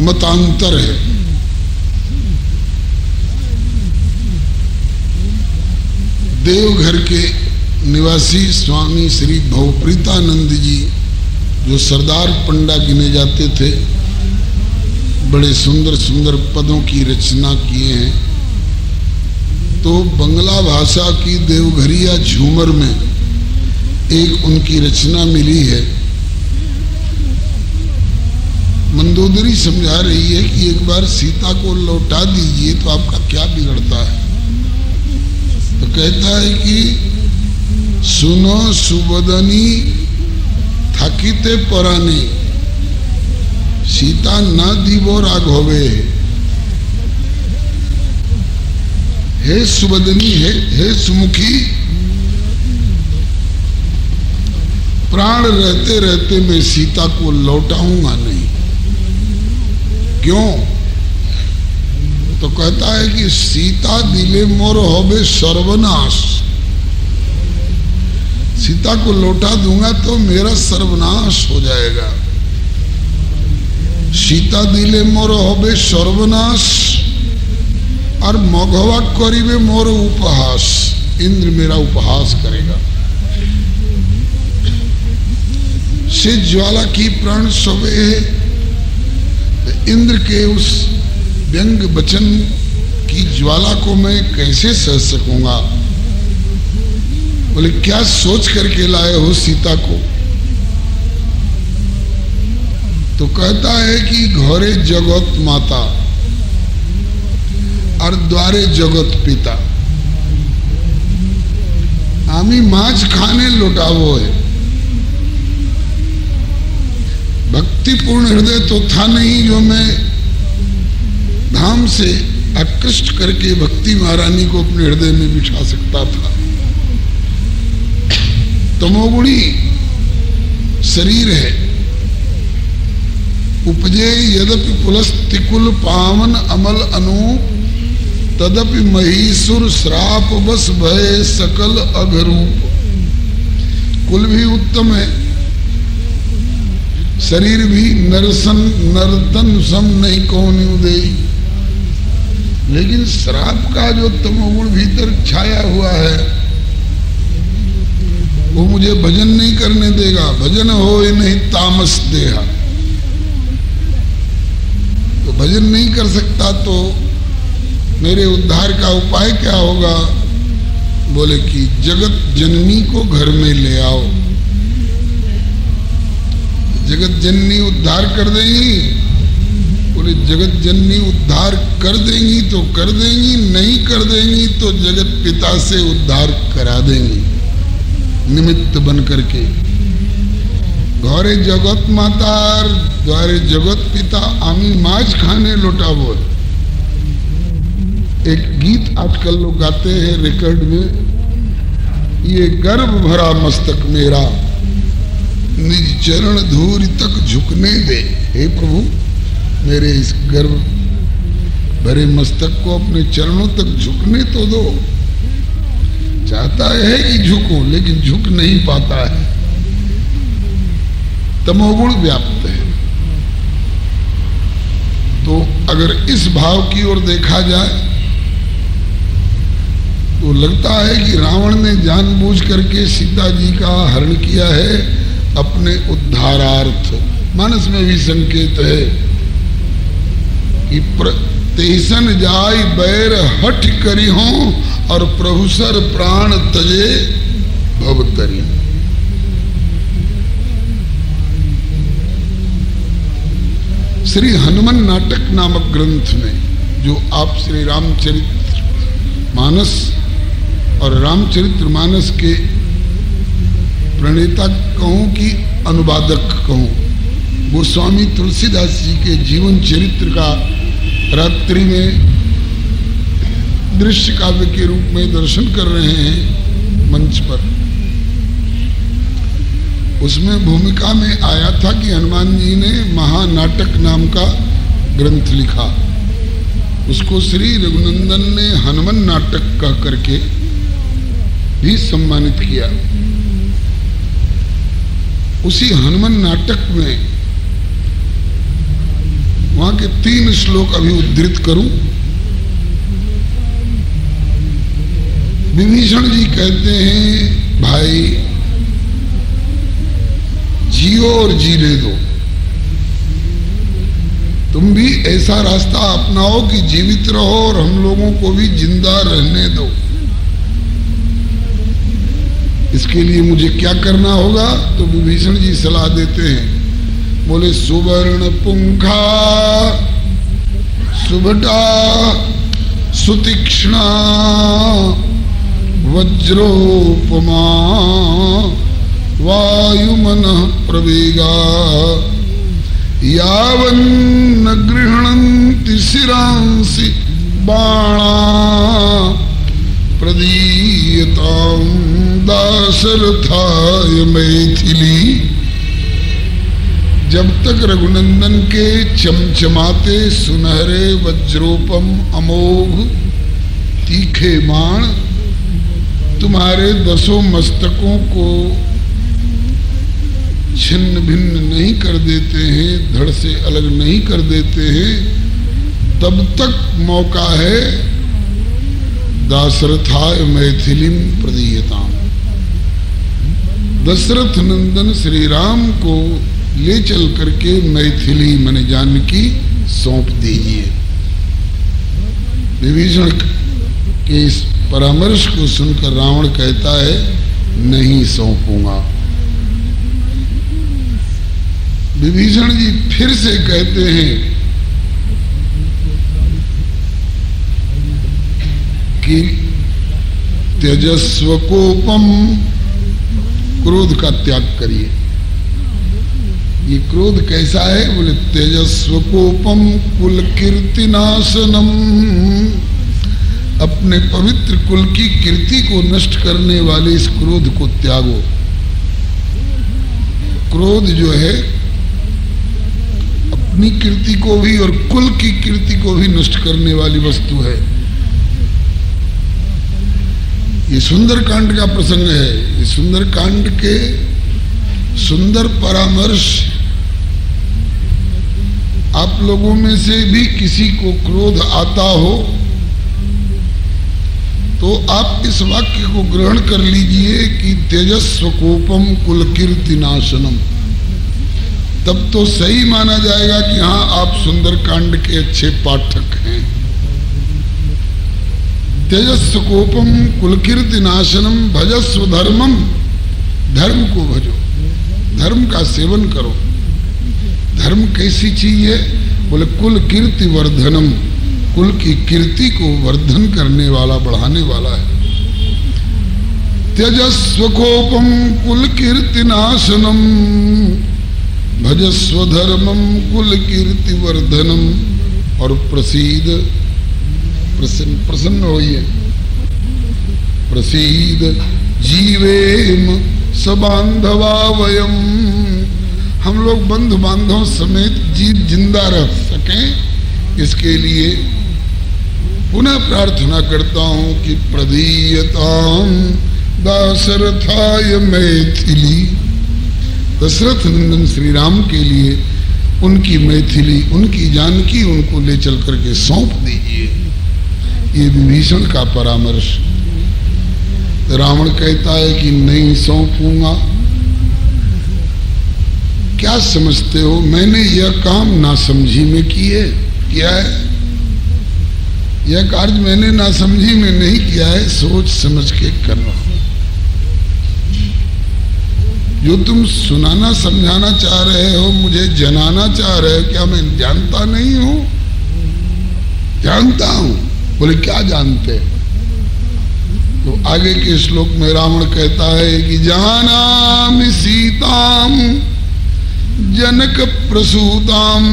मतांतर है। देवघर के निवासी स्वामी श्री भवप्रीतानंद जी, जो सरदार पंडा गिने जाते थे, बड़े सुंदर सुंदर पदों की रचना किए हैं। तो बंगला भाषा की देवघरिया झूमर में एक उनकी रचना मिली है। मंदोदरी समझा रही है कि एक बार सीता को लौटा दीजिए तो आपका क्या बिगड़ता है। तो कहता है कि सुनो सुबदनी थकिते परानी, सीता न दीवो राघवे। हे सुबदनी, हे सुमुखी, प्राण रहते रहते मैं सीता को लौटाऊंगा नहीं। क्यों? तो कहता है कि सीता दिले मोर होबे सर्वनाश। सीता को लौटा दूंगा तो मेरा सर्वनाश हो जाएगा। सीता दिले मोर होबे सर्वनाश और मघवा करीबे मोर उपहास। इंद्र मेरा उपहास करेगा। से ज्वाला की प्राण सोवे। इंद्र के उस व्यंग वचन की ज्वाला को मैं कैसे सह सकूंगा। बोले क्या सोच करके लाए हो सीता को? तो कहता है कि घरे जगत माता और द्वारे जगत पिता, आमी माछ खाने लौटावो है। भक्तिपूर्ण हृदय तो था नहीं जो मैं धाम से आकृष्ट करके भक्ति महारानी को अपने हृदय में बिठा सकता था। तमोगुणी शरीर है, उपजे यद्यपि पुलस्तिकुल पावन अमल अनूप, तदपि महीसुर श्राप बस भय सकल अघरूप। कुल भी उत्तम है, शरीर भी नर्तन सम नहीं कौन उदयी, लेकिन श्राप का जो तमोगुण भीतर छाया हुआ है वो मुझे भजन नहीं करने देगा। भजन हो ये नहीं तामस देहा, तो भजन नहीं कर सकता तो मेरे उद्धार का उपाय क्या होगा? बोले कि जगत जननी को घर में ले आओ। जगत जननी उद्धार कर देंगी? बोले जगत जननी उद्धार कर देंगी तो कर देंगी, नहीं कर देंगी तो जगत पिता से उद्धार करा देंगी निमित्त बन करके। घरे जगत माता द्वारे जगत पिता, आमी माछ खाने लौटा बोल। एक गीत आजकल लोग गाते हैं रिकॉर्ड में, ये गर्भ भरा मस्तक मेरा निज चरण धूरी तक झुकने दे। हे प्रभु, मेरे इस गर्भ भरे मस्तक को अपने चरणों तक झुकने तो दो। चाहता है कि झुकूं, लेकिन झुक नहीं पाता है, तमोगुण व्याप्त है। तो अगर इस भाव की ओर देखा जाए तो लगता है कि रावण ने जानबूझ करके सीता जी का हरण किया है अपने उद्धारार्थ। मानस में भी संकेत है कि तेसन जाय बैर हठ करी हो और प्रभु सर प्राण तजे भवतरी। श्री हनुमान नाटक नामक ग्रंथ में जो आप श्री रामचरित्र मानस और रामचरित्र मानस के प्रणेता कहूं कि अनुवादक कहूं, गोस्वामी तुलसीदास जी के जीवन चरित्र का रात्रि में दृश्य काव्य के रूप में दर्शन कर रहे हैं मंच पर। उसमें भूमिका में आया था कि हनुमान जी ने महानाटक नाम का ग्रंथ लिखा, उसको श्री रघुनंदन ने हनुमान नाटक कह करके भी सम्मानित किया। उसी हनुमान नाटक में वहां के 3 श्लोक अभी उद्धृत करूं। विभीषण जी कहते हैं, भाई जियो और जीने दो, तुम भी ऐसा रास्ता अपनाओ कि जीवित रहो और हम लोगों को भी जिंदा रहने दो। इसके लिए मुझे क्या करना होगा? तो विभीषण जी सलाह देते हैं, बोले सुवर्ण पुंखा सुभटा सुतीक्ष्णा वज्रोपमा वायुमन प्रवेगा यावन्न गृह्णन्ति शिरांसि बाणा प्रदीयतां दाशरथाय मैथिली। जब तक रघुनंदन के चमचमाते सुनहरे वज्रोपम अमोघ तीखे बाण तुम्हारे 10 मस्तकों को छिन्न भिन्न नहीं कर देते हैं, धड़ से अलग नहीं कर देते हैं, तब तक मौका है दाशरथाय मैथिलीम प्रदीयताम। दशरथ नंदन श्री राम को ले चल करके मैथिली मन जानकी सौंप दीजिए। विभीषण के इस परामर्श को सुनकर रावण कहता है नहीं सौंपूंगा। विभीषण जी फिर से कहते हैं कि तेजस्व कोपम, क्रोध का त्याग करिए। ये क्रोध कैसा है? बोले तेजस्व कोपम कुल कीर्ति नाशनम, अपने पवित्र कुल की कीर्ति को नष्ट करने वाले इस क्रोध को त्यागो। क्रोध जो है अपनी कीर्ति को भी और कुल की कीर्ति को भी नष्ट करने वाली वस्तु है। ये सुंदर कांड का प्रसंग है। ये सुंदर कांड के सुंदर परामर्श, आप लोगों में से भी किसी को क्रोध आता हो तो आप इस वाक्य को ग्रहण कर लीजिए कि तेजस्व कोपम कुल कीर्ति नाशनम। तब तो सही माना जाएगा कि हाँ, आप सुंदर कांड के अच्छे पाठक हैं। तेजस्व कोपम कुल कीर्ति नाशनम भजस्व धर्मम, धर्म को भजो, धर्म का सेवन करो। धर्म कैसी चीज है? बोले कुल कीर्ति वर्धनम, कुल की कीर्ति को वर्धन करने वाला, बढ़ाने वाला है। तेजस्व कोपम कुल कीर्ति नाशनम भजस्व धर्मम कुल कीर्ति वर्धनम। और प्रसीद, प्रसन्न होइए। प्रसीद जीवेम सबांधवा वयम, हम लोग बंधु बांधव समेत जिंदा रह सकें, इसके लिए पुनः प्रार्थना करता हूं कि प्रदीयताम दाशरथाय मैथिली, दशरथ नंदन श्री राम के लिए उनकी मैथिली, उनकी जानकी उनको ले चल करके सौंप दीजिए। ये विभीषण का परामर्श। रावण कहता है कि नहीं सौंपूंगा। क्या समझते हो? मैंने यह काम नासमझी में किया है। यह कार्य मैंने नासमझी में नहीं किया है, सोच समझ के कर रहा हूं। जो तुम सुनाना समझाना चाह रहे हो, मुझे जनाना चाह रहे हो, क्या मैं जानता नहीं हूं? जानता हूं। बोले क्या जानते? तो आगे के श्लोक में रावण कहता है कि जानामि सीताम जनक प्रसूताम,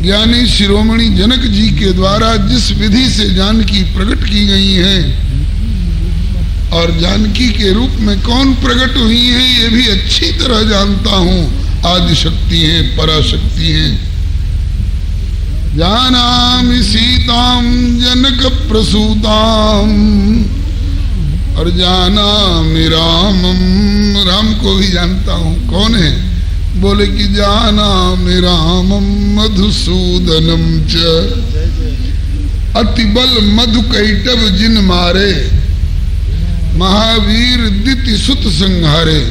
ज्ञानी शिरोमणि जनक जी के द्वारा जिस विधि से जानकी प्रकट की गई है और जानकी के रूप में कौन प्रकट हुई है ये भी अच्छी तरह जानता हूं। आदि शक्ति है, पराशक्ति है। जानामि सीताम जनक प्रसूताम, और जानामि रामम, राम को भी जानता हूं। कौन है? बोले कि जानामि रामम मधुसूदनम च, अतिबल मधु कैटव जिन मारे, महावीर दिति सुत संहारे।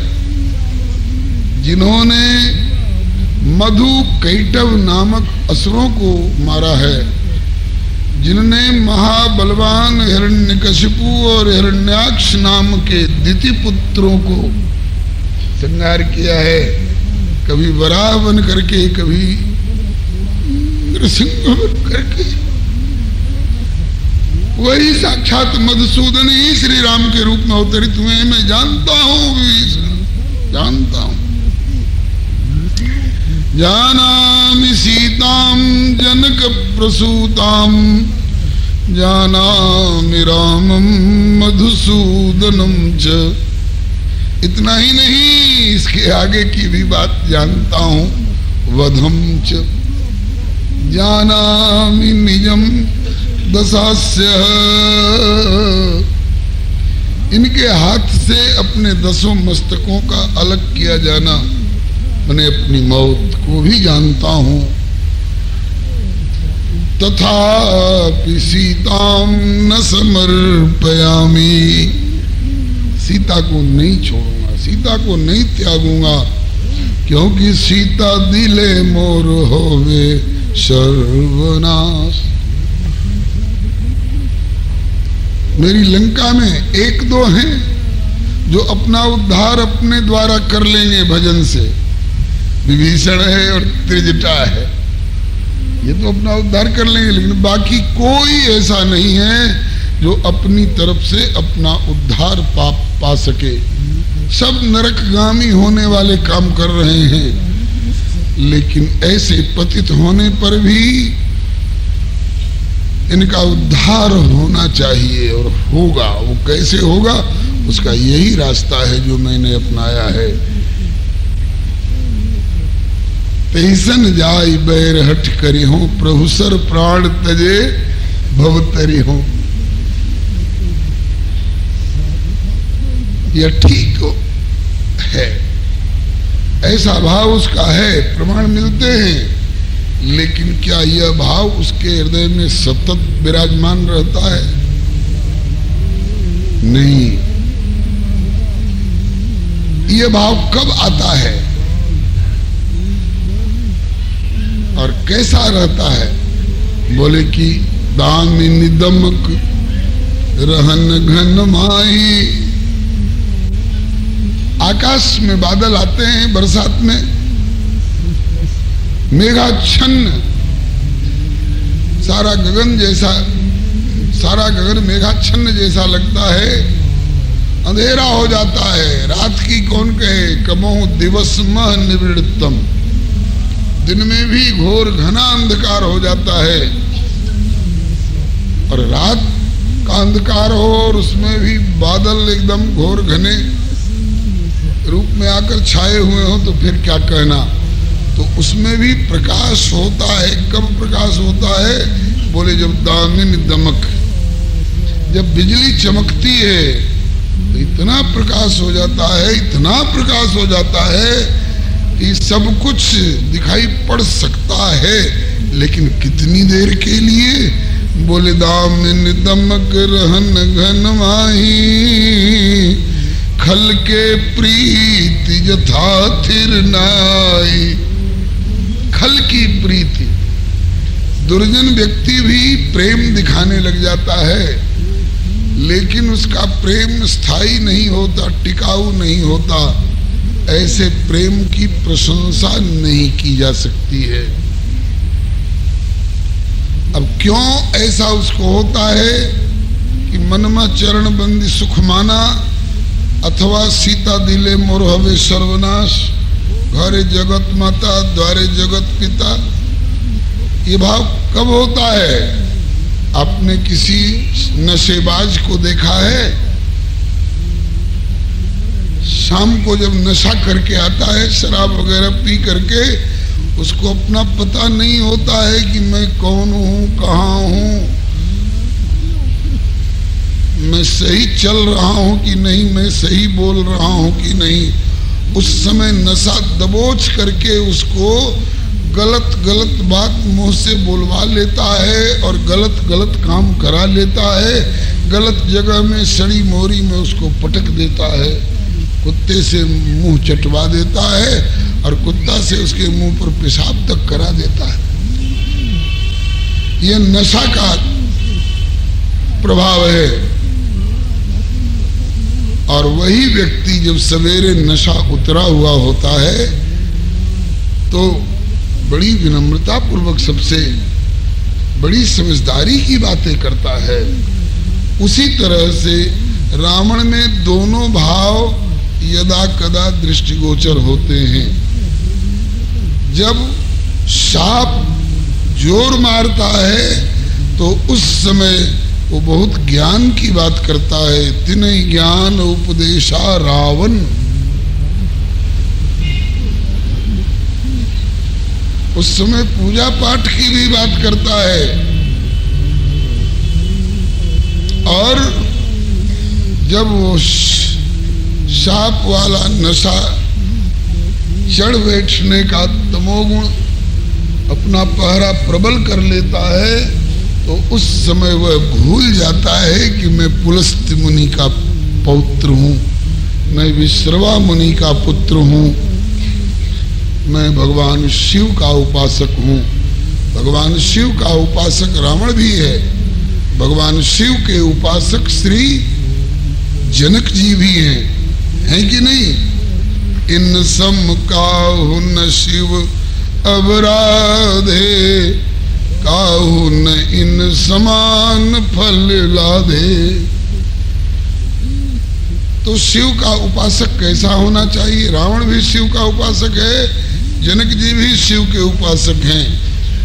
जिन्होंने मधु कैटव नामक असुरों को मारा है, जिन्होंने महाबलवान हिरण्यकशिपु और हिरण्याक्ष नाम के दिति पुत्रों को संहार किया है। कभी वराह बन करके, कभी नृसिंह बन करके। वही साक्षात मधुसूदन ही श्री राम के रूप में अवतरित हुए। मैं जानता हूं, जानता हूं। जानामि सीताम जनक प्रसूताम, जानामि रामम मधुसूदनम च। इतना ही नहीं, इसके आगे की भी बात जानता हूं। वधम च जानामि निजम दशास्य, इनके हाथ से अपने 10 मस्तकों का अलग किया जाना, मैंने अपनी मौत को भी जानता हूं। तथापि सीताम न समर्पयामि, सीता को नहीं छोड़ूंगा, सीता को नहीं त्यागूंगा, क्योंकि सीता दिले मोर होवे सर्वनाश। मेरी लंका में एक दो हैं जो अपना उद्धार अपने द्वारा कर लेंगे भजन से। विभीषण है और त्रिजटा है, ये तो अपना उद्धार कर लेंगे, लेकिन बाकी कोई ऐसा नहीं है जो अपनी तरफ से अपना उद्धार पा सके। सब नरकगामी होने वाले काम कर रहे हैं, लेकिन ऐसे पतित होने पर भी इनका उद्धार होना चाहिए और होगा। वो कैसे होगा, उसका यही रास्ता है जो मैंने अपनाया है। तैसन जाय बैर हट करी हो, प्रभु सर प्राण तजे भवतरी हो। यह ठीक है, ऐसा भाव उसका है, प्रमाण मिलते हैं, लेकिन क्या यह भाव उसके हृदय में सतत विराजमान रहता है? नहीं। यह भाव कब आता है और कैसा रहता है? बोले कि दामिनी दमक रहन घन माही। आकाश में बादल आते हैं बरसात में, मेघाच्छन्न, सारा गगन मेघाच्छन्न जैसा लगता है, अंधेरा हो जाता है। रात की कौन कहे, कमो दिवस मह निवृत्तम, दिन में भी घोर घना अंधकार हो जाता है, और रात का अंधकार हो और उसमें भी बादल एकदम घोर घने रूप में आकर छाए हुए हो तो फिर क्या कहना। तो उसमें भी प्रकाश होता है। कब प्रकाश होता है? बोले जब दामिन दमक, जब बिजली चमकती है तो इतना प्रकाश हो जाता है, इतना प्रकाश हो जाता है कि सब कुछ दिखाई पड़ सकता है, लेकिन कितनी देर के लिए? बोले दामिन दमक रहन घन माही, खल के प्रीति यथा थिर नाई। खल की प्रीति, दुर्जन व्यक्ति भी प्रेम दिखाने लग जाता है, लेकिन उसका प्रेम स्थायी नहीं होता, टिकाऊ नहीं होता। ऐसे प्रेम की प्रशंसा नहीं की जा सकती है। अब क्यों ऐसा उसको होता है कि मनमा चरण बंदी सुख माना, अथवा सीता दिले मोर हवे सर्वनाश, घरे जगत माता द्वारे जगत पिता। ये भाव कब होता है? आपने किसी नशेबाज को देखा है? शाम को जब नशा करके आता है, शराब वगैरह पी करके, उसको अपना पता नहीं होता है कि मैं कौन हूं, कहाँ हूं, मैं सही चल रहा हूं कि नहीं, मैं सही बोल रहा हूं कि नहीं। उस समय नशा दबोच करके उसको गलत गलत बात मुंह से बोलवा लेता है और गलत गलत काम करा लेता है। गलत जगह में सड़ी मोरी में उसको पटक देता है, कुत्ते से मुंह चटवा देता है और कुत्ता से उसके मुंह पर पेशाब तक करा देता है। यह नशा का प्रभाव है। और वही व्यक्ति जब सवेरे नशा उतरा हुआ होता है तो बड़ी विनम्रता पूर्वक सबसे बड़ी समझदारी की बातें करता है। उसी तरह से रावण में दोनों भाव यदा कदा दृष्टिगोचर होते हैं। जब साप जोर मारता है तो उस समय वो बहुत ज्ञान की बात करता है। तिन्हि ज्ञान उपदेशा रावण, उस समय पूजा पाठ की भी बात करता है। और जब वो साप वाला नशा चढ़ बैठने का तमोगुण अपना पहरा प्रबल कर लेता है तो उस समय वह भूल जाता है कि मैं पुलस्त्य मुनि का पौत्र हूँ, मैं विश्रवा मुनि का पुत्र हूँ, मैं भगवान शिव का उपासक हूँ। भगवान शिव का उपासक रावण भी है, भगवान शिव के उपासक श्री जनक जी भी हैं कि नहीं? इन सम काहु न शिव अबराधे, काहु न इन समान फल लाधे। तो शिव का उपासक कैसा होना चाहिए? रावण भी शिव का उपासक है, जनक जी भी शिव के उपासक हैं,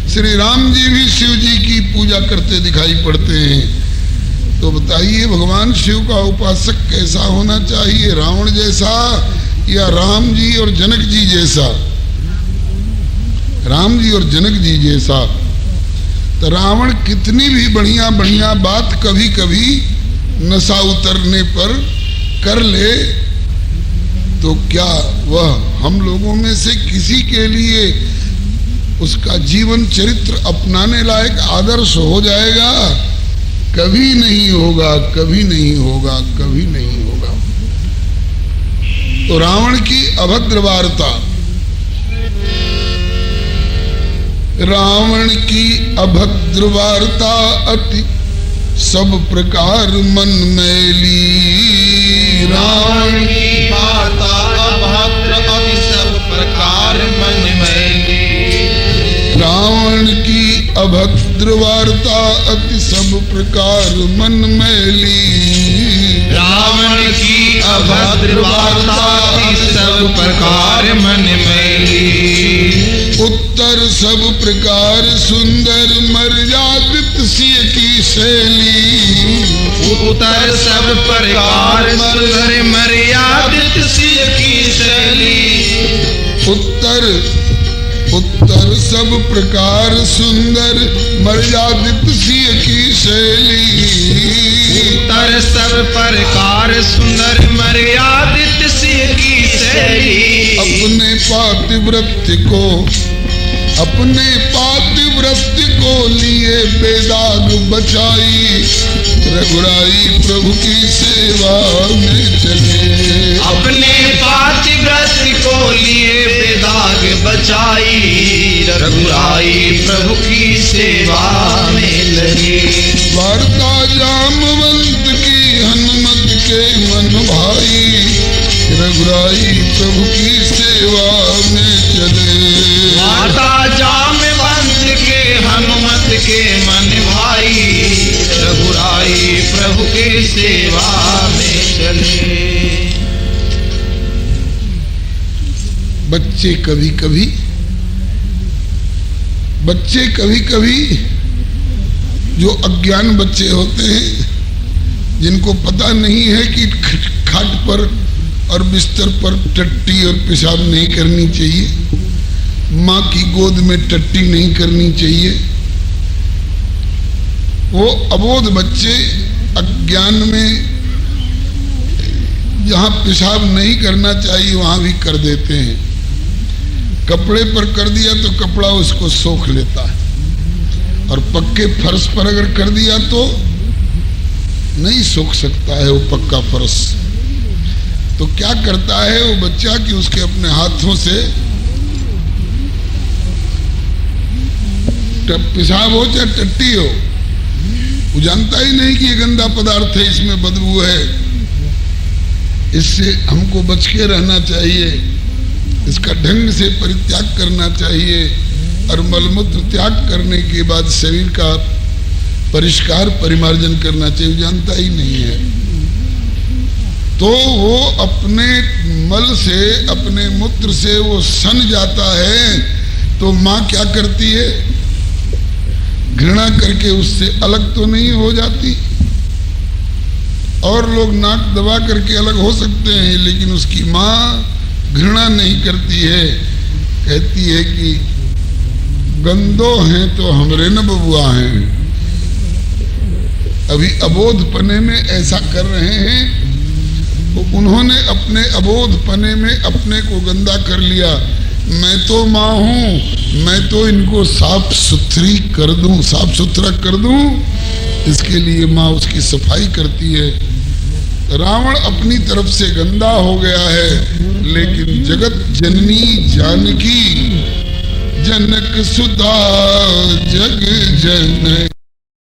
श्री राम जी भी शिव जी की पूजा करते दिखाई पड़ते हैं। तो बताइए भगवान शिव का उपासक कैसा होना चाहिए? रावण जैसा या राम जी और जनक जी जैसा? राम जी और जनक जी जैसा। तो रावण कितनी भी बढ़िया बढ़िया बात कभी कभी नशा उतरने पर कर ले, तो क्या वह हम लोगों में से किसी के लिए उसका जीवन चरित्र अपनाने लायक आदर्श हो जाएगा? कभी नहीं होगा, कभी नहीं होगा, कभी नहीं होगा। तो रावण की अभद्र वार्ता, रावण की अभद्र वार्ता अति सब प्रकार मन मैली। रावण की वार्ता अभद्र अति सब प्रकार मन मैली। रावण की अभद्र वार्ता अति सब प्रकार मन मैली। रावण की अभद्र वार्ता अति सब प्रकार मन मैली। उत्तर सब प्रकार सुंदर मर्यादित सिय की शैली। उत्तर सब प्रकार सुंदर मर्यादित सिय की शैली। उत्तर सब प्रकार सुंदर मर्यादित सिय की शैली। उत्तर सब प्रकार सुंदर मर्यादित सिय की शैली। अपने पातिव्रत्य को लिए बेदाग बचाई, रघुराई प्रभु की सेवा में चले। अपने पातिव्रत्य को लिए बेदाग बचाई, रघुराई प्रभु की सेवा में लगे। वार्ता जामवंत की हनुमत के मन भाई, रघुराई प्रभु की सेवा में चले। वार्ता जामवंत के हनुमत के मन भाई, रघुराई प्रभु की सेवा में चले। बच्चे कभी कभी जो अज्ञान बच्चे होते हैं, जिनको पता नहीं है कि खाट पर और बिस्तर पर टट्टी और पेशाब नहीं करनी चाहिए, माँ की गोद में टट्टी नहीं करनी चाहिए, वो अबोध बच्चे अज्ञान में जहाँ पेशाब नहीं करना चाहिए वहाँ भी कर देते हैं। कपड़े पर कर दिया तो कपड़ा उसको सोख लेता है, और पक्के फर्श पर अगर कर दिया तो नहीं सोख सकता है वो पक्का फर्श। तो क्या करता है वो बच्चा कि उसके अपने हाथों से पेशाब हो चाहे टट्टी हो, वो जानता ही नहीं कि ये गंदा पदार्थ है, इसमें बदबू है, इससे हमको बच के रहना चाहिए, इसका ढंग से परित्याग करना चाहिए, और मलमूत्र त्याग करने के बाद शरीर का परिष्कार परिमार्जन करना चाहिए, जानता ही नहीं है। तो वो अपने मल से, अपने मूत्र से वो सन जाता है, तो माँ क्या करती है? घृणा करके उससे अलग तो नहीं हो जाती। और लोग नाक दबा करके अलग हो सकते हैं, लेकिन उसकी माँ घृणा नहीं करती है, कहती है कि गंदो हैं तो हमरे न बबुआ हैं। अभी अबोध पने में ऐसा कर रहे हैं, तो उन्होंने अपने अबोध पने में अपने को गंदा कर लिया। मैं तो माँ हूं, मैं तो इनको साफ सुथरी कर दूं, साफ सुथरा कर दूं, इसके लिए माँ उसकी सफाई करती है। रावण अपनी तरफ से गंदा हो गया है, लेकिन जगत जननी जानकी जनक सुधा जग जननी।